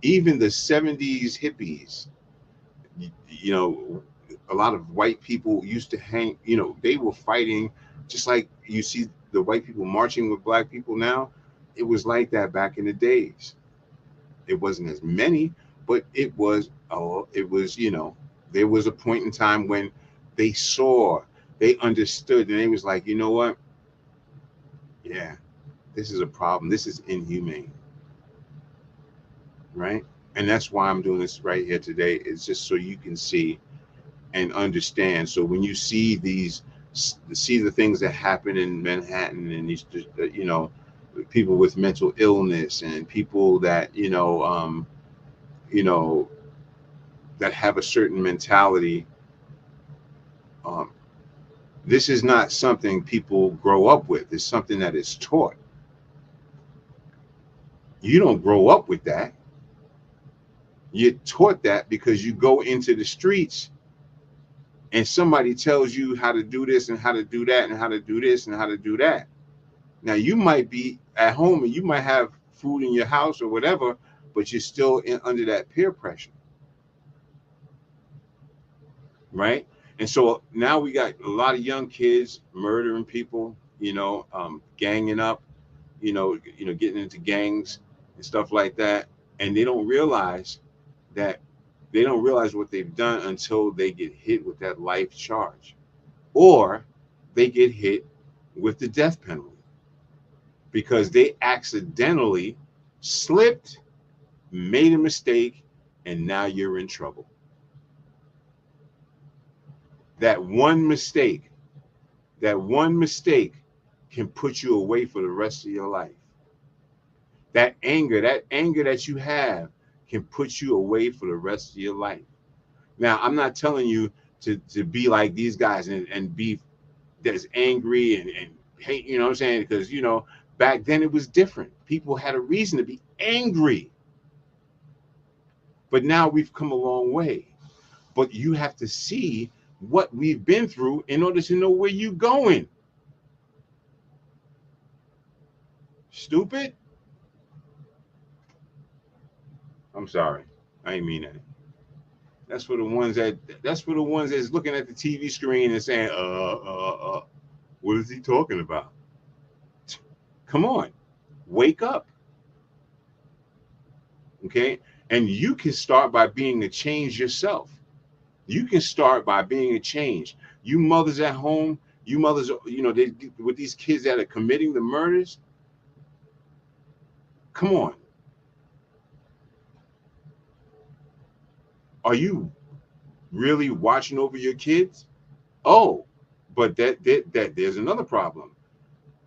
even the 70s hippies, you know, a lot of white people used to hang, you know, they were fighting just like you see the white people marching with black people now. It was like that back in the days. It wasn't as many, but it was, you know, there was a point in time when they saw, they understood, and they was like, you know what? Yeah, this is a problem. This is inhumane. Right? And that's why I'm doing this right here today. It's just so you can see and understand. So when you see the things that happen in Manhattan, and these, you know, people with mental illness and people that, you know, that have a certain mentality, this is not something people grow up with. It's something that is taught. You don't grow up with that. You're taught that because you go into the streets and somebody tells you how to do this and how to do that and how to do this and how to do that. Now, you might be at home and you might have food in your house or whatever, but you're still under that peer pressure. Right? And so now we got a lot of young kids murdering people, you know, ganging up, you know, getting into gangs and stuff like that. And they don't realize what they've done until they get hit with that life charge, or they get hit with the death penalty because they accidentally slipped, made a mistake, and now you're in trouble. That one mistake can put you away for the rest of your life. That anger that you have can put you away for the rest of your life. Now, I'm not telling you to be like these guys and be that's angry and hate, you know what I'm saying? Because, you know, back then it was different. People had a reason to be angry. But now we've come a long way. But you have to see what we've been through in order to know where you're going. Stupid? I'm sorry. I ain't mean that. That's for the ones that's looking at the TV screen and saying, what is he talking about? Come on. Wake up. Okay? And you can start by being a change yourself. You can start by being a change. You mothers at home, you mothers, you know, with these kids that are committing the murders, come on. Are you really watching over your kids? Oh, but that there's another problem.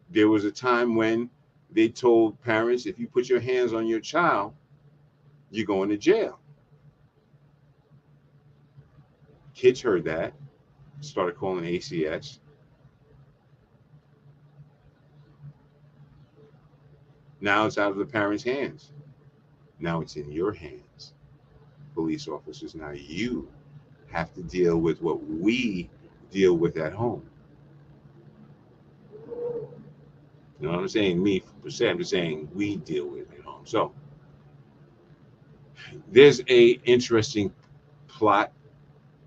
There was a time when they told parents, if you put your hands on your child, you're going to jail. Kids heard that, started calling ACS. Now it's out of the parents' hands. Now it's in your hands, police officers. Now you have to deal with what we deal with at home. You know what I'm saying? Me, per se, I'm just saying we deal with it at home. So there's a interesting plot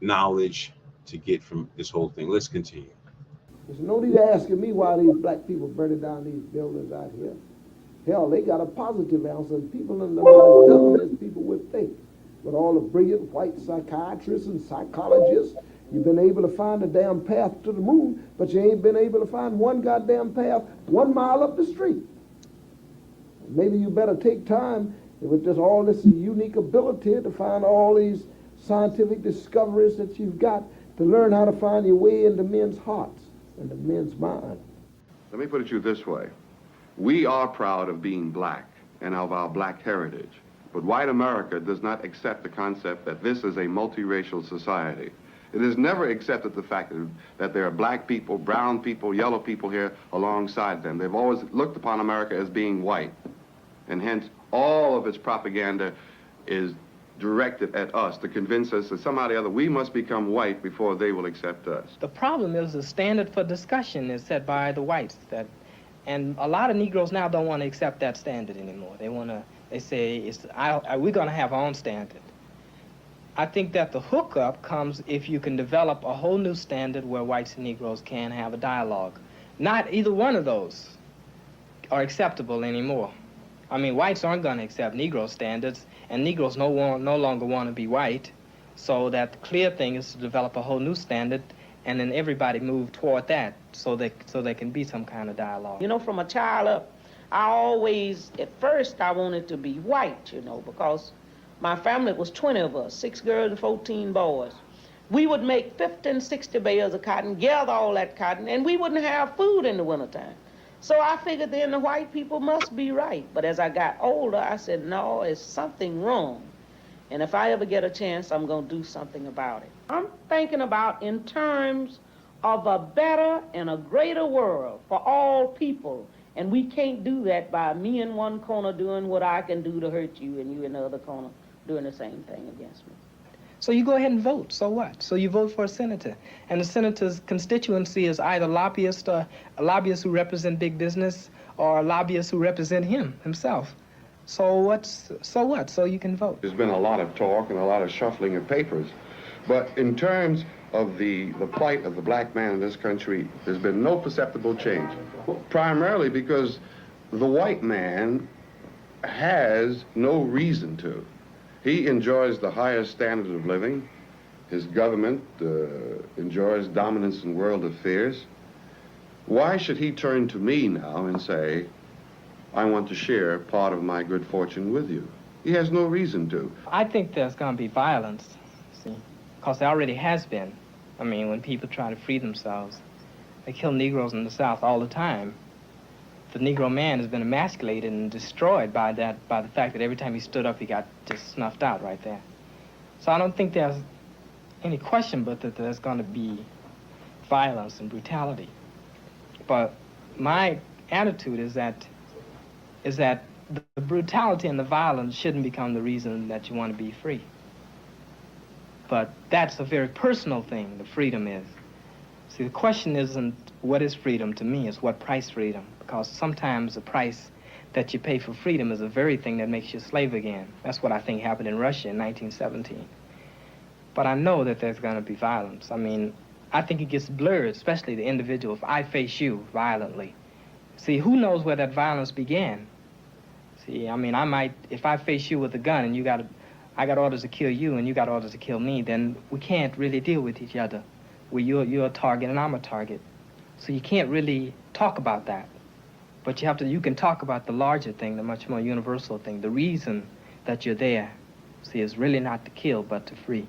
knowledge to get from this whole thing. Let's continue. There's no need asking me why these black people burning down these buildings out here. Hell, they got a positive answer, and people are not as dumb as people would think. With all the brilliant white psychiatrists and psychologists, you've been able to find a damn path to the moon, but you ain't been able to find one goddamn path 1 mile up the street. Maybe you better take time with just all this unique ability to find all these scientific discoveries that you've got to learn how to find your way into men's hearts and the men's mind. Let me put it to you this way. We are proud of being black and of our black heritage, but white America does not accept the concept that this is a multiracial society. It has never accepted the fact that there are black people, brown people, yellow people here alongside them. They've always looked upon America as being white. And hence, all of its propaganda is directed at us to convince us that somehow or the other we must become white before they will accept us. The problem is the standard for discussion is set by the whites, and a lot of Negroes now don't want to accept that standard anymore. They say, we're going to have our own standard. I think that the hookup comes if you can develop a whole new standard where whites and Negroes can have a dialogue. Not either one of those are acceptable anymore. I mean, whites aren't going to accept Negro standards, and Negroes no longer want to be white. So that the clear thing is to develop a whole new standard, and then everybody move toward that so there can be some kind of dialogue. You know, from a child up, I always, at first, I wanted to be white, you know, because my family was 20 of us, 6 girls and 14 boys. We would make 50 and 60 bales of cotton, gather all that cotton, and we wouldn't have food in the wintertime. So I figured then the white people must be right. But as I got older, I said, no, it's something wrong. And if I ever get a chance, I'm going to do something about it. I'm thinking about in terms of a better and a greater world for all people. And we can't do that by me in one corner doing what I can do to hurt you and you in the other corner doing the same thing against me. So you go ahead and vote. So what? So you vote for a senator. And the senator's constituency is either lobbyists who represent big business or lobbyists who represent himself. So what? So you can vote. There's been a lot of talk and a lot of shuffling of papers. But in terms of the plight of the black man in this country, there's been no perceptible change. Primarily because the white man has no reason to. He enjoys the highest standards of living. His government enjoys dominance in world affairs. Why should he turn to me now and say, I want to share part of my good fortune with you? He has no reason to. I think there's going to be violence, see, because there already has been. I mean, when people try to free themselves, they kill Negroes in the South all the time. The Negro man has been emasculated and destroyed by the fact that every time he stood up, he got just snuffed out right there. So I don't think there's any question but that there's going to be violence and brutality. But my attitude is that the brutality and the violence shouldn't become the reason that you want to be free. But that's a very personal thing, the freedom is. See, the question isn't what is freedom to me, it's what price freedom. Because sometimes the price that you pay for freedom is the very thing that makes you a slave again. That's what I think happened in Russia in 1917. But I know that there's going to be violence. I mean, I think it gets blurred, especially the individual, if I face you violently. See, who knows where that violence began? See, I mean, if I face you with a gun and I got orders to kill you and you got orders to kill me, then we can't really deal with each other. Well, you're a target and I'm a target. So you can't really talk about that. But you can talk about the larger thing, the much more universal thing. The reason that you're there, see, is really not to kill, but to free.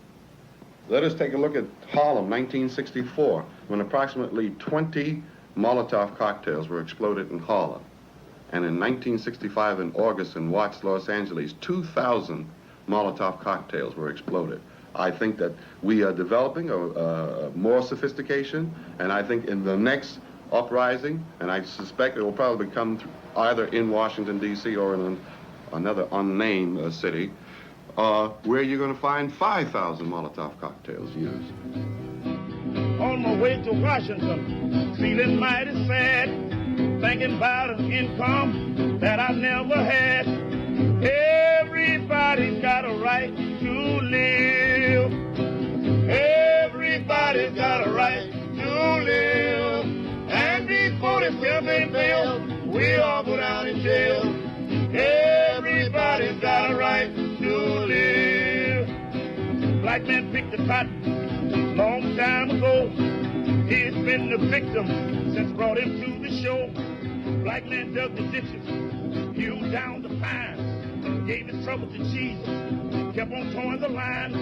Let us take a look at Harlem, 1964, when approximately 20 Molotov cocktails were exploded in Harlem. And in 1965, in August, in Watts, Los Angeles, 2,000 Molotov cocktails were exploded. I think that we are developing more sophistication, and I think in the next uprising, and I suspect it will probably come either in Washington, D.C. or in another unnamed city, where you're going to find 5,000 Molotov cocktails used. On my way to Washington, feeling mighty sad, thinking about an income that I never had. Everybody's got a right to live. Everybody's got a right to live. And before this campaign fails, we all go down in jail. Everybody's got a right to live. Black man picked the cotton long time ago. He's been the victim since brought him to the show. Black man dug the ditches, hewed down the pines, gave his trouble to Jesus, kept on towing the line.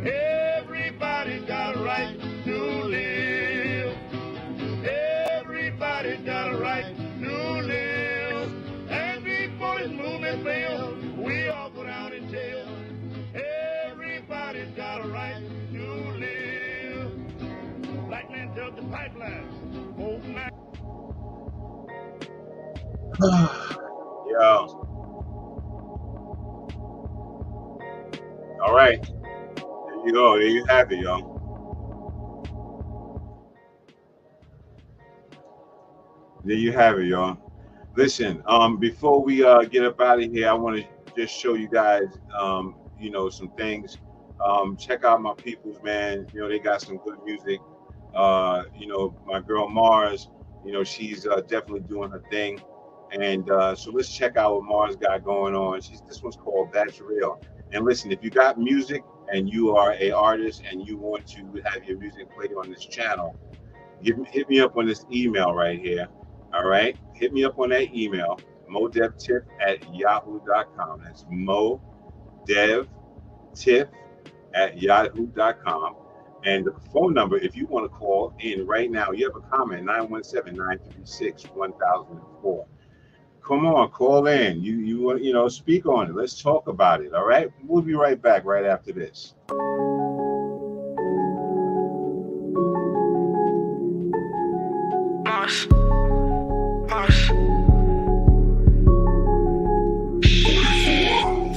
Everybody's got a right to live. Everybody's got a right to live. And before this movement fails, we all go down in jail. Everybody's got a right to live. Yo. All right. There you go. There you have it, yo. There you have it, y'all. Listen, before we get up out of here, I want to just show you guys, you know, some things. Check out my peoples, man. You know, they got some good music. You know, my girl Mars, you know, she's definitely doing her thing. And so let's check out what Mars got going on. This one's called That's Real. And listen, if you got music and you are a artist and you want to have your music played on this channel, hit me up on this email right here. All right, hit me up on that email, modevtip@yahoo.com. That's modevtip@yahoo.com. And the phone number, if you want to call in right now, you have a comment, 917-936-1004. Come on, call in. You want, you know, speak on it. Let's talk about it. All right, we'll be right back right after this.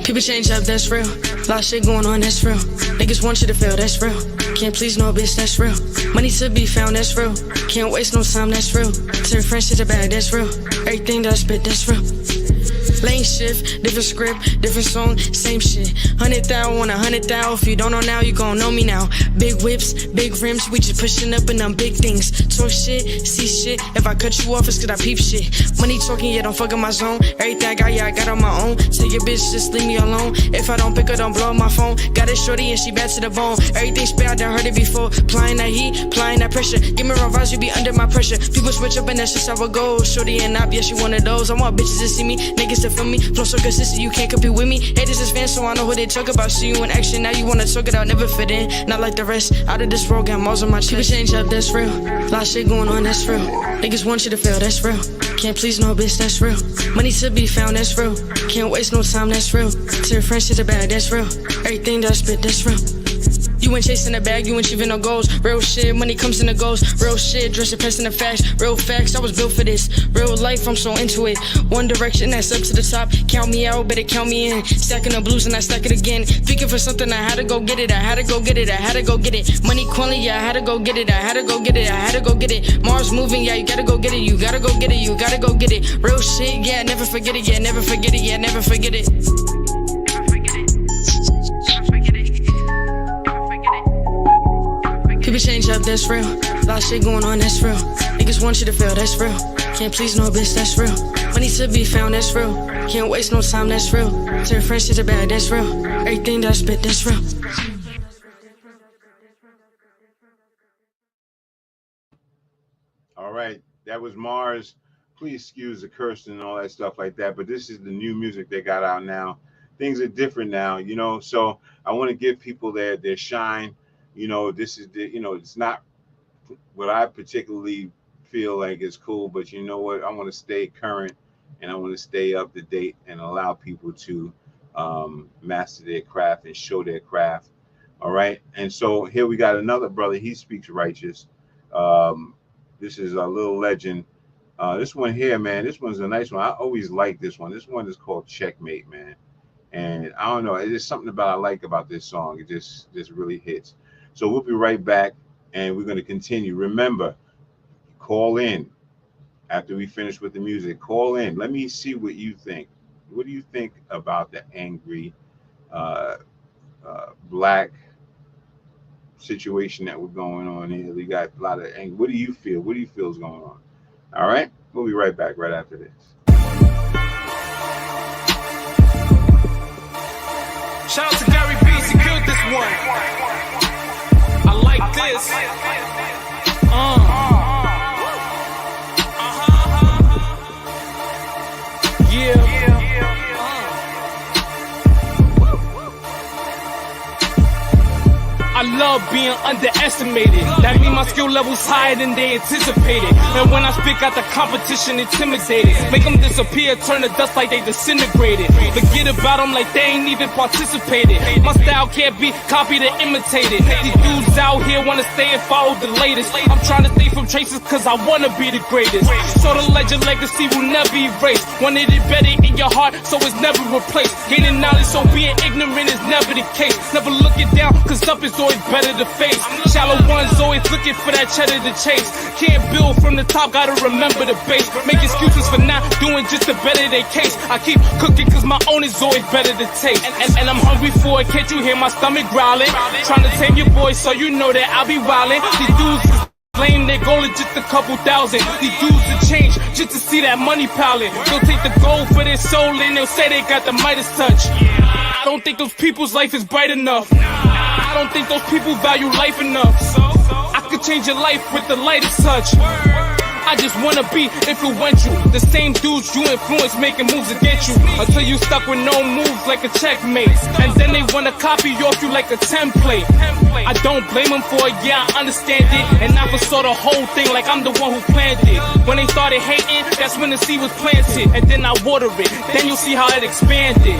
People change up, that's real. Lot of shit going on, that's real. Niggas want you to fail, that's real. Can't please no bitch, that's real. Money to be found, that's real. Can't waste no time, that's real. Turn friends to the bag, that's real. Everything that I spit, that's real. Lane shift, different script, different song, same shit. 100,000 on 100,000. If you don't know now, you gon' know me now. Big whips, big rims, we just pushing up and them big things. Talk shit, see shit. If I cut you off, it's cause I peep shit. Money talking, yeah, don't fuck up my zone. Everything I got, yeah, I got on my own. Tell your bitch, just leave me alone. If I don't pick her, don't blow up my phone. Got a shorty and she bad to the bone. Everything spit, I done heard it before. Applying that heat, applying that pressure. Give me real vibes, you be under my pressure. People switch up and that's just how it goes. Shorty and up, yeah, she one of those. I want bitches to see me, niggas to feel me. Flow so consistent, you can't compete with me. Haters is fans, so I know what they talk about. See you in action, now you wanna talk it out, never fit in. Not like the rest, out of this world, got malls on my chest. People change up, that's real. Lot of shit going on, that's real. Niggas want you to fail, that's real. Can't please no bitch, that's real. Money to be found, that's real. Can't waste no time, that's real. Turn friends to the bag, that's real. Everything that I spit, that's real. You ain't chasing the bag, you ain't achieving no goals. Real shit, money comes and it goes. Real shit, dress and press in the facts. Real facts, I was built for this. Real life, I'm so into it. One direction, that's up to the top. Count me out, better count me in. Stacking the blues and I stack it again. Thinking for something, I had to go get it. I had to go get it, I had to go get it. Money quality, yeah, I had to go get it. I had to go get it, I had to go get it. Mars moving, yeah, you gotta go get it. You gotta go get it, you gotta go get it. Real shit, yeah, never forget it, yeah, never forget it, yeah, never forget it. People change up, that's real. Lot of shit going on, that's real. Niggas want you to fail, that's real. Can't please no bitch, that's real. Money to be found, that's real. Can't waste no time, that's real. Turn friends to the bag, that's real. Everything that I spit, that's real. All right, that was Mars. Please excuse the cursing and all that stuff like that, but this is the new music they got out now. Things are different now, you know, so I want to give people their shine. You know, this is the, you know, it's not what I particularly feel like is cool, but you know what? I want to stay current and I want to stay up to date and allow people to master their craft and show their craft. All right. And so here we got another brother. He speaks righteous. This is a little legend. This one here, man, this one's a nice one. I always like this one. This one is called Checkmate, man. And I don't know, it's just something about I like about this song. It just really hits. So we'll be right back and we're going to continue. Remember, call in after we finish with the music. Call in. Let me see what you think. What do you think about the angry black situation that we're going on here? We got a lot of anger. What do you feel? What do you feel is going on? All right. We'll be right back right after this. Shout out to Gary B. Secured this one. I like this. Yeah. I love love being underestimated. That mean my skill level's higher than they anticipated. And when I speak out the competition, intimidated. Make them disappear, turn to dust like they disintegrated. Forget about them like they ain't even participated. My style can't be copied or imitated. These dudes out here wanna stay and follow the latest. I'm trying to stay from traces cause I wanna be the greatest. So the legend legacy will never erase. Wanted it better in your heart so it's never replaced. Gaining knowledge so being ignorant is never the case. Never look it down cause up is always better to face. Shallow ones always looking for that cheddar to chase. Can't build from the top, gotta remember the base. Make excuses for not doing just to better their case. I keep cooking cause my own is always better to taste. And I'm hungry for it, can't you hear my stomach growling? Trying to tame your boy so you know that I'll be wildin'. These dudes is lame, their goal is just a couple thousand. These dudes to change just to see that money piling. They'll take the gold for their soul and they'll say they got the Midas touch. I don't think those people's life is bright enough. I don't think those people value life enough. I could change your life with the lightest touch. I just wanna be influential. The same dudes you influence making moves against you. Until you stuck with no moves like a checkmate. And then they wanna copy you off you like a template. I don't blame them for it, yeah, I understand it. And I foresaw the whole thing like I'm the one who planned it. When they started hating, that's when the seed was planted. And then I water it, then you'll see how it expanded.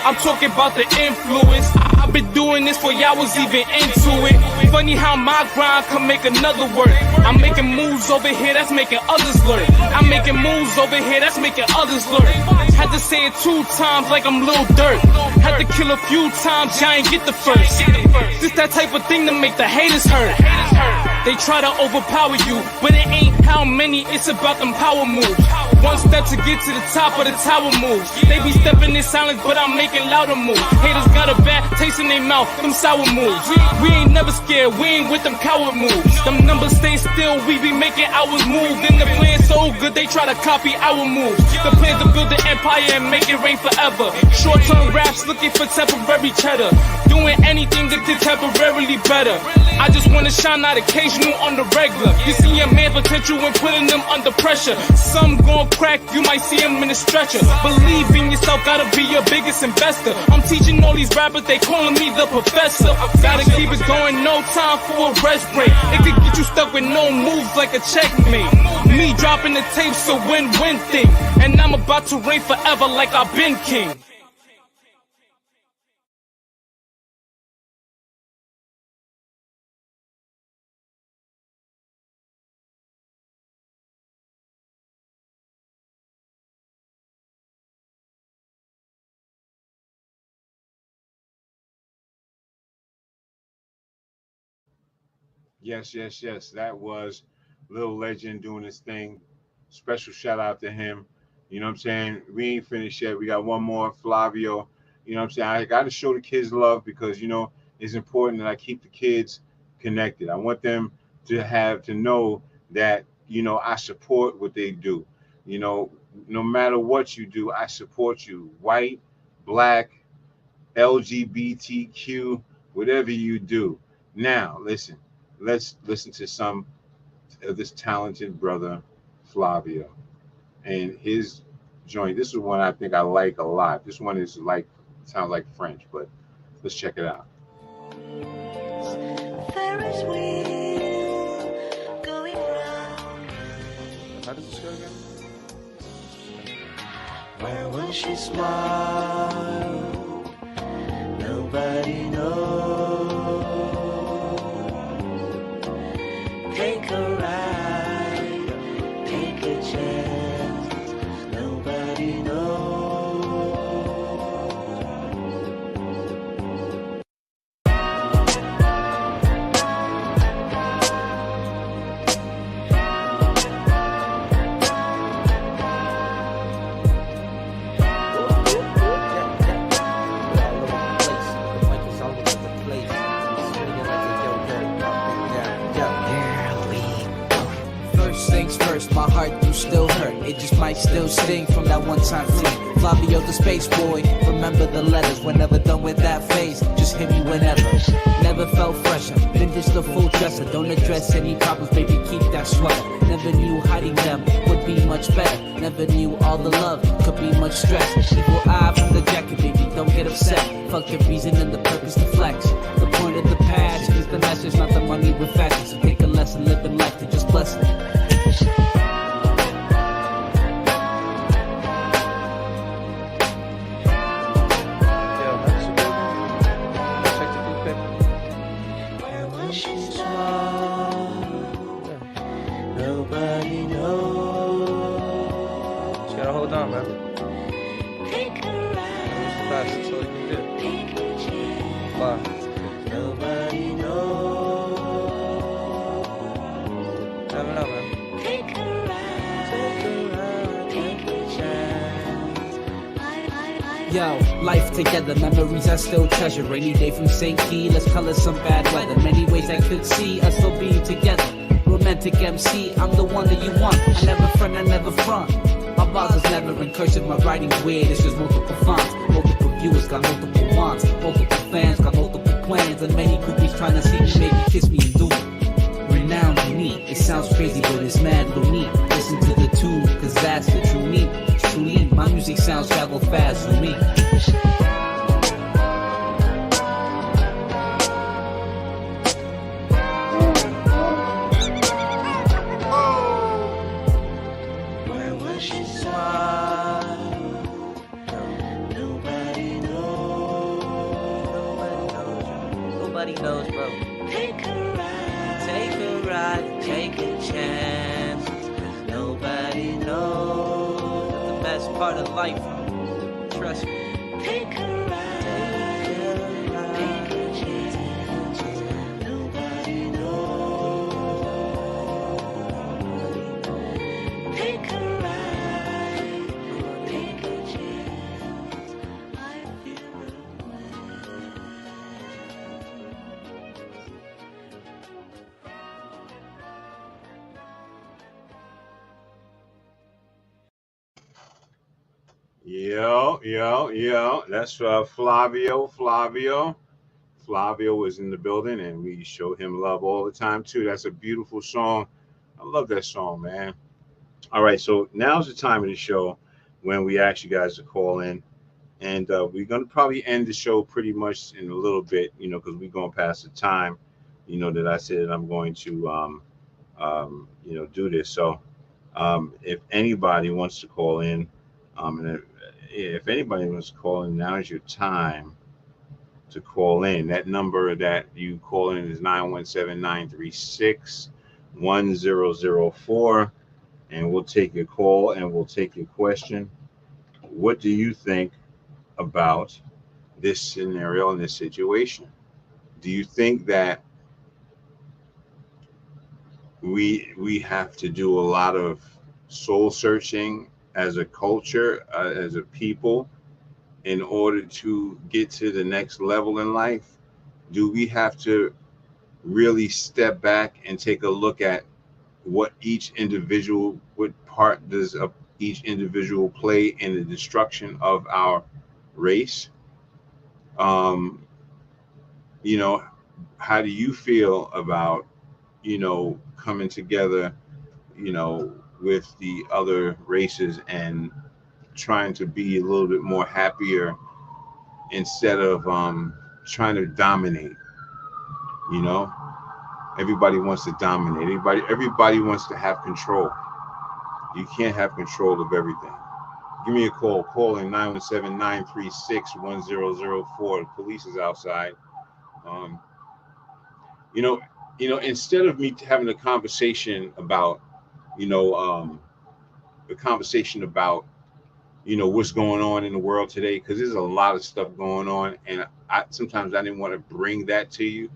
I'm talking about the influence. I've been doing this for y'all was even into it. Funny how my grind can make another work. I'm making moves over here that's making others learn. I'm making moves over here that's making others learn. Had to say it 2 times like I'm Lil Durk. Had to kill a few times, y'all ain't get the first. This that type of thing to make the haters hurt. They try to overpower you, but it ain't how many, it's about them power moves. One step to get to the top of the tower moves. They be stepping in silence, but I'm making louder moves. Haters got a bad taste in their mouth, them sour moves. We ain't never scared, we ain't with them coward moves. Them numbers stay still, we be making ours move. And the plan so good, they try to copy our moves. The plan to build an empire and make it rain forever. Short-term raps looking for temporary cheddar. Doing anything to get temporarily better. I just wanna shine out occasional on the regular. You see a man potential when putting them under pressure. Some gon' crack, you might see him in a stretcher. Believe in yourself, gotta be your biggest investor. I'm teaching all these rappers, they calling me the professor. Gotta keep it going, no time for a rest break. It could get you stuck with no moves like a checkmate. Me dropping the tapes, a win-win thing. And I'm about to reign forever like I've been king. Yes. That was Lil Legend doing his thing. Special shout out to him. You know what I'm saying? We ain't finished yet. We got one more, Flavio. You know what I'm saying? I got to show the kids love because, you know, it's important that I keep the kids connected. I want them to know that, you know, I support what they do. You know, no matter what you do, I support you. White, black, LGBTQ, whatever you do. Now, listen. Let's listen to some of this talented brother, Flavio, and his joint. This is one I think I like a lot. This one is like, sounds like French, but let's check it out. Ferris wheel going round. How does this go again? Where will she smile? Nobody knows. Take a ride, take a chance, nobody knows. My heart do still hurt, it just might still sting from that one time fling. Flavio the space boy, remember the letters. We're never done with that phase, just hit me whenever. Never felt fresher, been just a full dresser. Don't address any problems, baby, keep that sweater. Never knew hiding them would be much better. Never knew all the love could be much stress. Evil eye from the jacket, baby, don't get upset. Fuck the reason and the purpose to flex. The point of the past is the message, not the money with fashion. So take a lesson, living life to just bless it. Nobody knows. Just gotta hold on, man. That's all you can do. Wow. Nobody knows. Never know, man. Take a ride, take a chance. Yo, life together, memories I still treasure. Rainy day from St. Key, let's color some bad weather. Many ways I could see us still being together. Romantic MC, I'm the one that you want. I never front, I never front. My bars is never in cursive, my writing's weird. It's just multiple fonts, multiple viewers got multiple wants, multiple fans got multiple plans, and many groupies trying to see me, maybe kiss me and do it. Renowned, unique, it sounds crazy, but it's mad unique. Listen to the tune, cause that's the true me. Truly, my music sounds travel fast for me. Where was she smile? Nobody knows. Nobody knows, bro. Take a ride, take a chance. Nobody knows. The best part of life, trust me. Take a ride, take a chance. Nobody knows. Take a ride, take a chance. I feel Yo. That's Flavio. Flavio was in the building, and we show him love all the time, too. That's a beautiful song. I love that song, man. All right, so now's the time of the show when we ask you guys to call in. And we're going to probably end the show pretty much in a little bit, because we're going past the time, that I said I'm going to, do this. So if anybody wants to call in, and if anybody wants to call in, now is your time to call in. That number that you call in is 917-936-1004, and we'll take your call and we'll take your question. What do you think about this scenario and this situation? Do you think that we have to do a lot of soul searching as a culture, as a people, in order to get to the next level in life? Do we have to really step back and take a look at what part does each individual play in the destruction of our race? How do you feel about, coming together, with the other races and trying to be a little bit more happier instead of trying to dominate? Everybody wants to dominate. Everybody wants to have control. You can't have control of everything. Give me a call. Call in 917-936-1004. The police is outside. Instead of me having a conversation about, what's going on in the world today, because there's a lot of stuff going on, and sometimes I didn't want to bring that to you,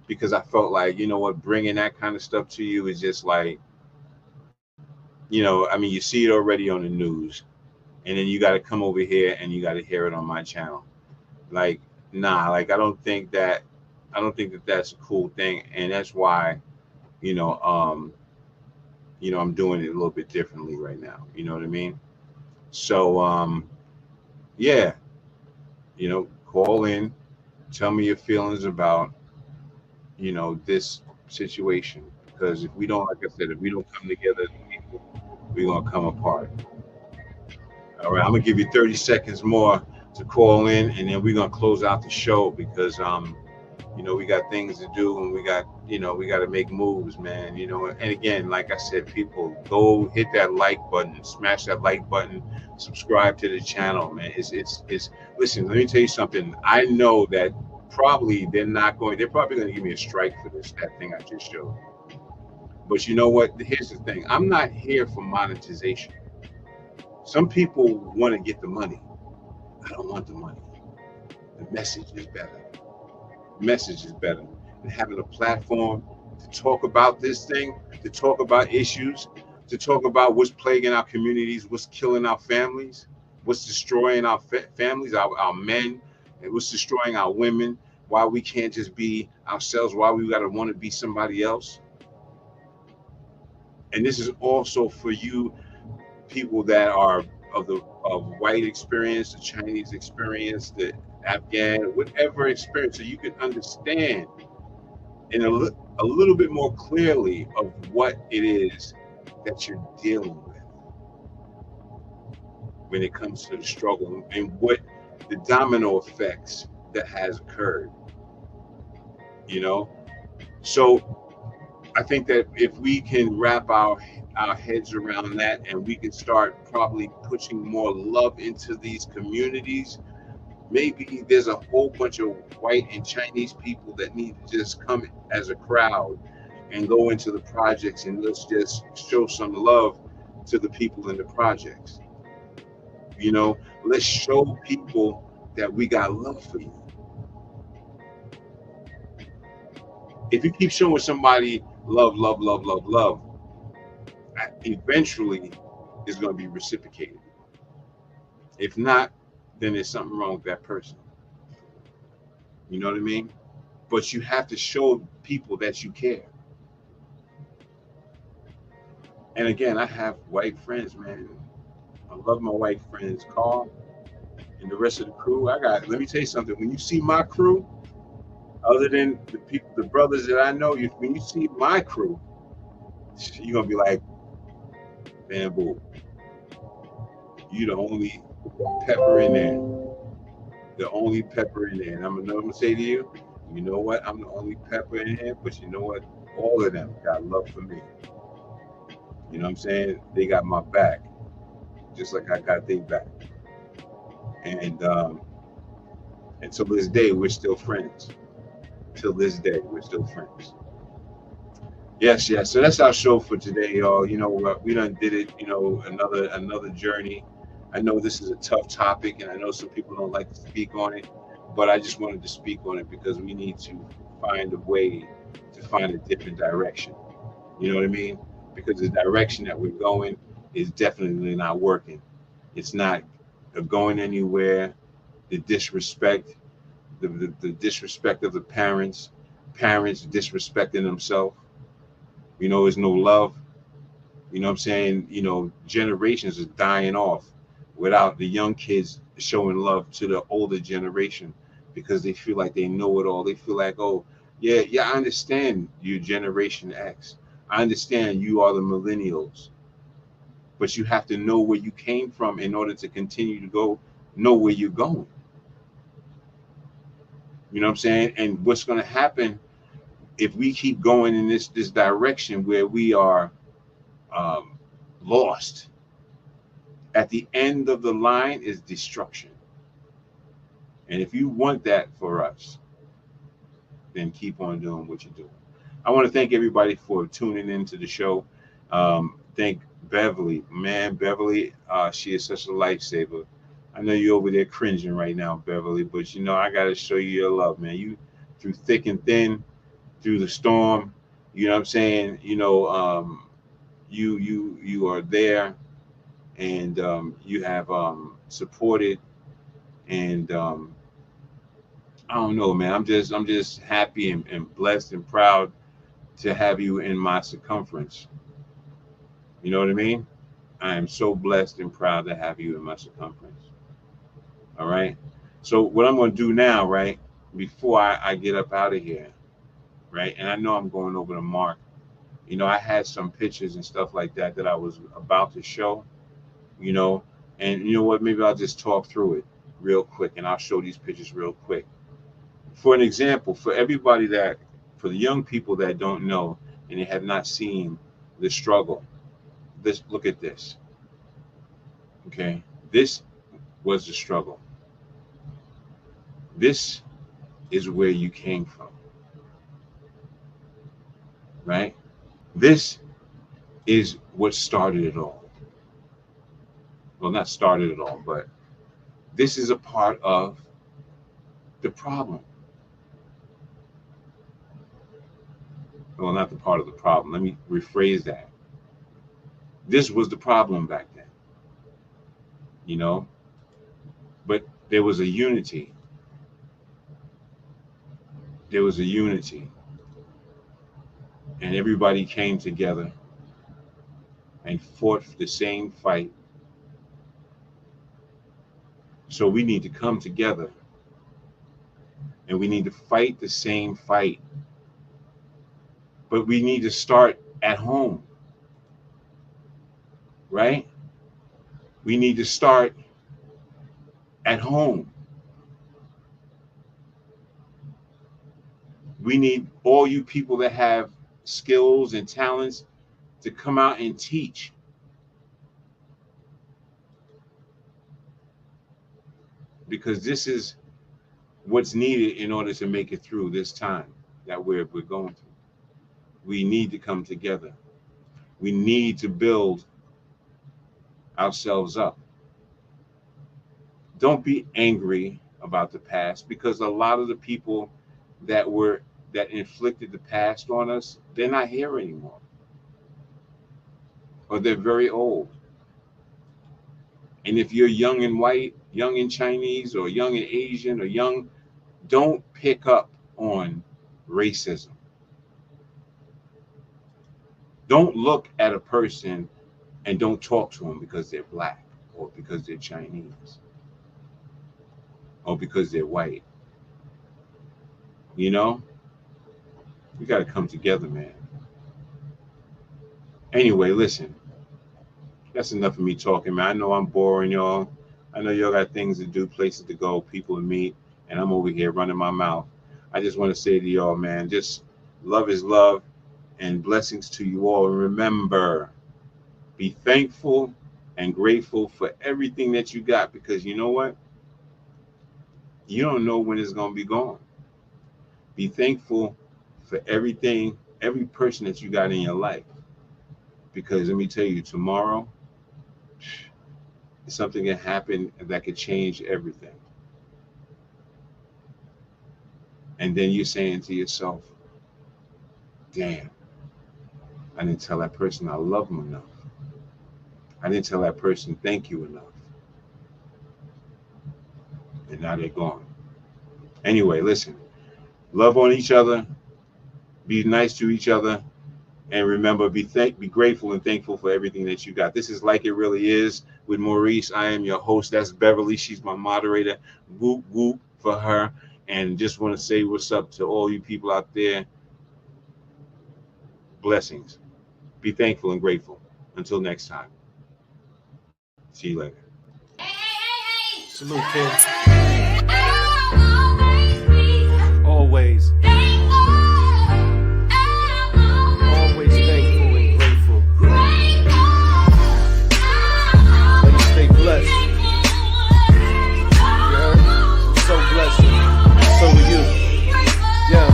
because I felt like, bringing that kind of stuff to you is just like, you see it already on the news, and then you got to come over here and you got to hear it on my channel. I don't think that that's a cool thing, and that's why, I'm doing it a little bit differently right now. You know what I mean? So, call in, tell me your feelings about, this situation, because if we don't, like I said, if we don't come together as people, we're gonna come apart. All right, I'm gonna give you 30 seconds more to call in, and then we're gonna close out the show, because You know, we got things to do, and we got to make moves, man. You know, and again, like I said, people, go hit that like button, smash that like button, subscribe to the channel, man. It's listen, let me tell you something. I know that probably they're probably going to give me a strike for that thing I just showed. But you know what? Here's the thing. I'm not here for monetization. Some people want to get the money. I don't want the money. The message is better. Message is better. And having a platform to talk about this thing, to talk about issues, to talk about what's plaguing our communities, what's killing our families, what's destroying our families, our men, and what's destroying our women, why we can't just be ourselves, why we gotta want to be somebody else. And this is also for you people that are of white experience, the Chinese experience, the Afghan, whatever experience, so you can understand in a little bit more clearly of what it is that you're dealing with when it comes to the struggle and what the domino effects that has occurred. You know, so I think that if we can wrap our heads around that, and we can start probably pushing more love into these communities, maybe there's a whole bunch of white and Chinese people that need to just come as a crowd and go into the projects, and let's just show some love to the people in the projects. You know, let's show people that we got love for you. If you keep showing somebody love, eventually it's going to be reciprocated. If not, then there's something wrong with that person. You know what I mean? But you have to show people that you care. And again, I have white friends, man. I love my white friends, Carl, and the rest of the crew. Let me tell you something. When you see my crew, other than the people, the brothers that I know, when you see my crew, you're gonna be like, Bamboo, you the only pepper in there. The only pepper in there. And I'm gonna say to you, you know what? I'm the only pepper in here, but you know what? All of them got love for me. You know what I'm saying? They got my back, just like I got their back. And to this day, we're still friends. Till this day, we're still friends. Yes. So that's our show for today, y'all. You know, we done did it. You know, another journey. I know this is a tough topic, and I know some people don't like to speak on it, but I just wanted to speak on it because we need to find a way to find a different direction. You know what I mean? Because the direction that we're going is definitely not working. It's not going anywhere. The disrespect, the disrespect of the parents disrespecting themselves. You know, there's no love. You know what I'm saying? You know, generations is dying off without the young kids showing love to the older generation because they feel like they know it all. They feel like, oh, yeah, I understand you, Generation X. I understand you are the millennials. But you have to know where you came from in order to continue to know where you're going. You know what I'm saying? And what's going to happen if we keep going in this direction where we are lost? At the end of the line is destruction. And if you want that for us, then keep on doing what you're doing. I want to thank everybody for tuning into the show. Thank Beverly. Man, Beverly, she is such a lifesaver. I know you're over there cringing right now, Beverly, but you know, I got to show you your love, man. You, through thick and thin, through the storm, you know what I'm saying? You know, you are there, and you have supported, and I don't know, man. I'm just happy and blessed and proud to have you in my circumference. You know what I mean? I am so blessed and proud to have you in my circumference. All right. So what I'm going to do now, right, before I get up out of here, right, and I know I'm going over the mark. You know, I had some pictures and stuff like that I was about to show, you know, and you know what? Maybe I'll just talk through it real quick, and I'll show these pictures real quick. For an example, for the young people that don't know and they have not seen the struggle, look at this. Okay, this was the struggle. This is where you came from, right? This is what started it all. Well, not started it all, but this is a part of the problem. Well, not the part of the problem. Let me rephrase that. This was the problem back then, you know? But there was a unity. There was a unity. And everybody came together and fought the same fight. So we need to come together and we need to fight the same fight. But we need to start at home, right? We need to start at home. We need all you people that have skills and talents to come out and teach. Because this is what's needed in order to make it through this time that we're going through. We need to come together. We need to build ourselves up. Don't be angry about the past, because a lot of the people that inflicted the past on us, they're not here anymore. Or they're very old. And if you're young and white, young and Chinese, or young and Asian, or young, don't pick up on racism. Don't look at a person and don't talk to them because they're black, or because they're Chinese, or because they're white. You know? We got to come together, man. Anyway, listen. That's enough of me talking, man. I know I'm boring y'all. I know y'all got things to do, places to go, people to meet, and I'm over here running my mouth. I just want to say to y'all, man, just love is love, and blessings to you all. And remember, be thankful and grateful for everything that you got, because you know what? You don't know when it's going to be gone. Be thankful for everything, every person that you got in your life. Because let me tell you, tomorrow, something can happen that could change everything. And then you're saying to yourself, damn, I didn't tell that person I love them enough. I didn't tell that person thank you enough. And now they're gone. Anyway, listen, love on each other, be nice to each other, and remember, be grateful and thankful for everything that you got. This is Like It Really Is with Maurice. I am your host. That's Beverly. She's my moderator. Whoop, whoop for her. And just want to say what's up to all you people out there. Blessings. Be thankful and grateful. Until next time. See you later. Salute, kids. Always. Always thankful and grateful. Let me stay blessed. You heard? So blessed. So are you. Yeah.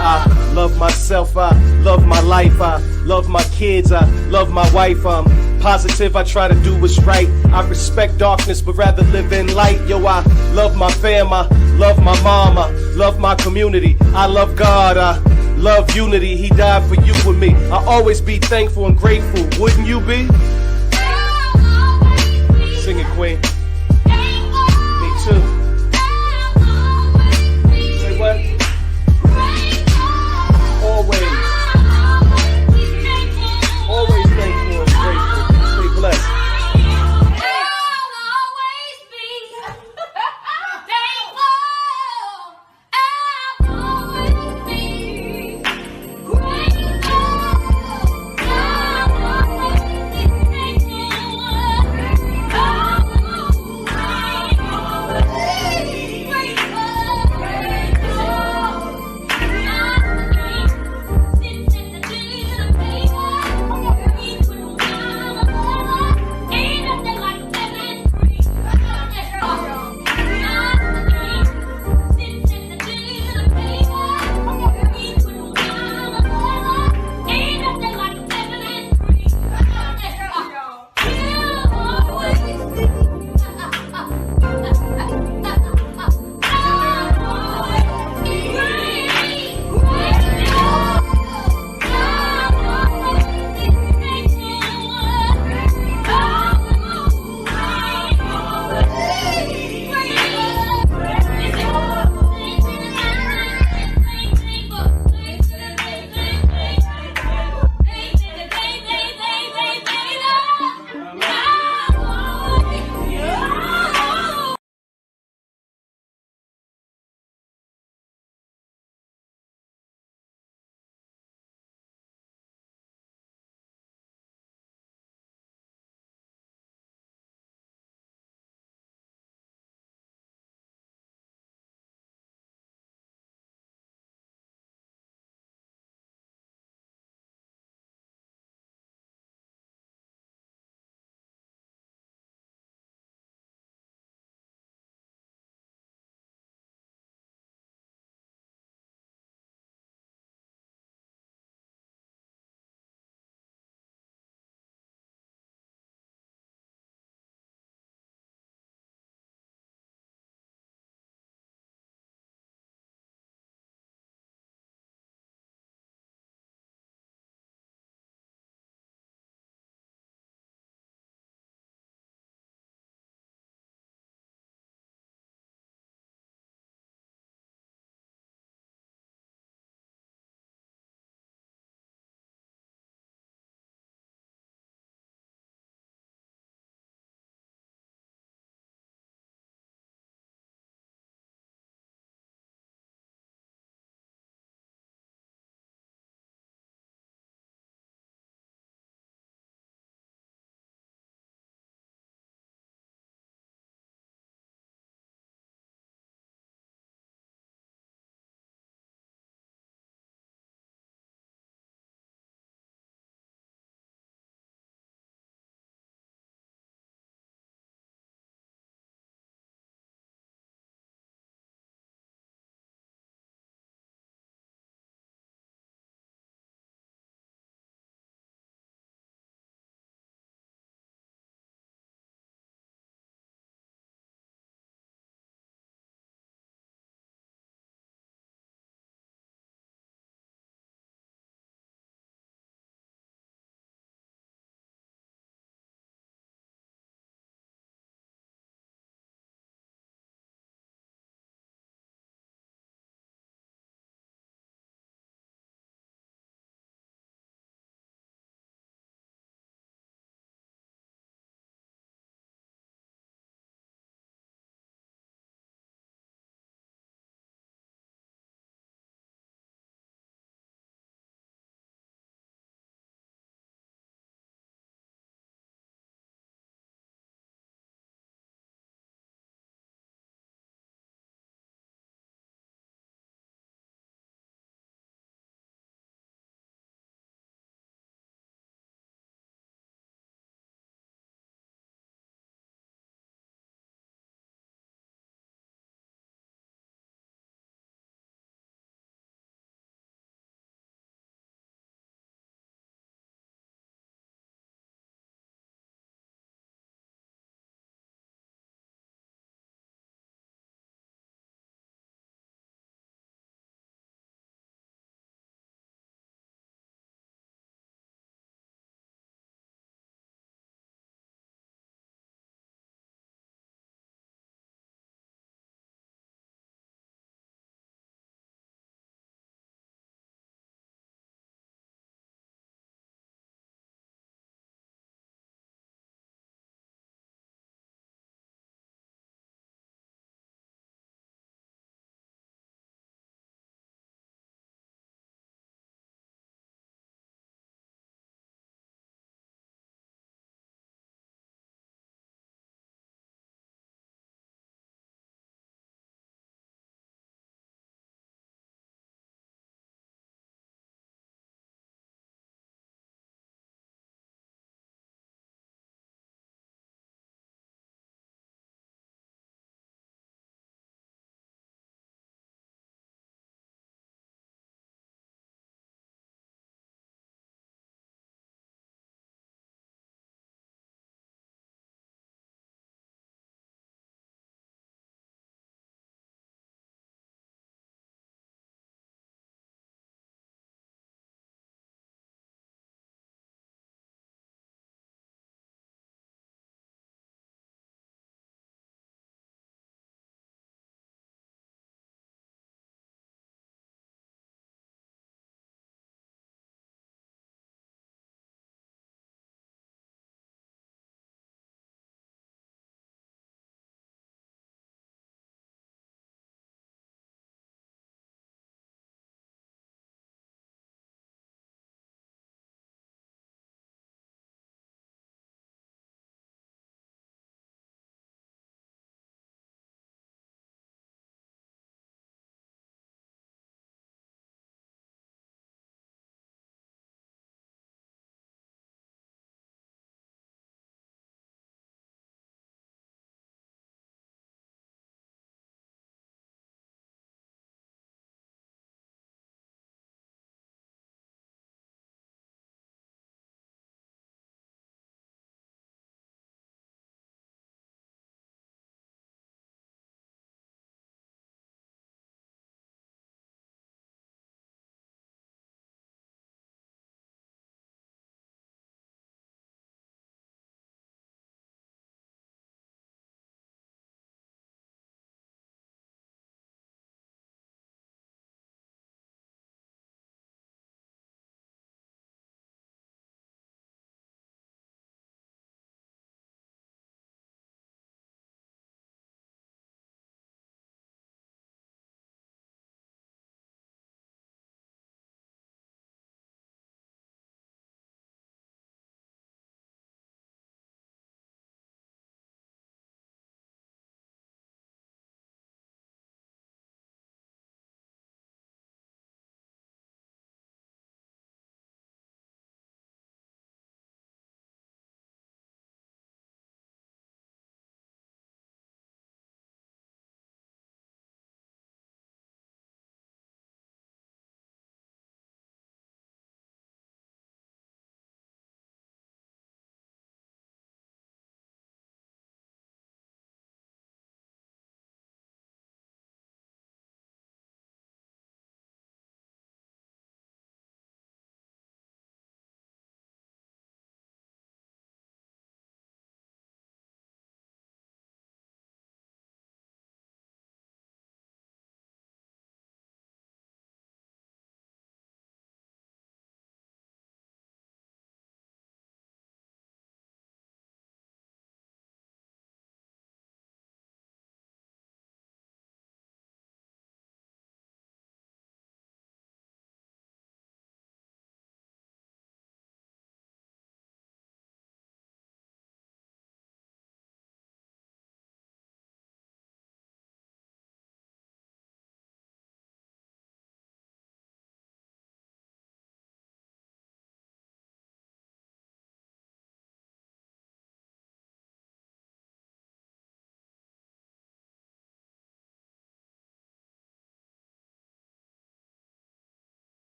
I love myself. I love my life. I love my kids. I love my wife. I'm positive, I try to do what's right. I respect darkness, but rather live in light. Yo, I love my fam, I love my mom, I love my community. I love God, I love unity. He died for you and me. I always be thankful and grateful. Wouldn't you be?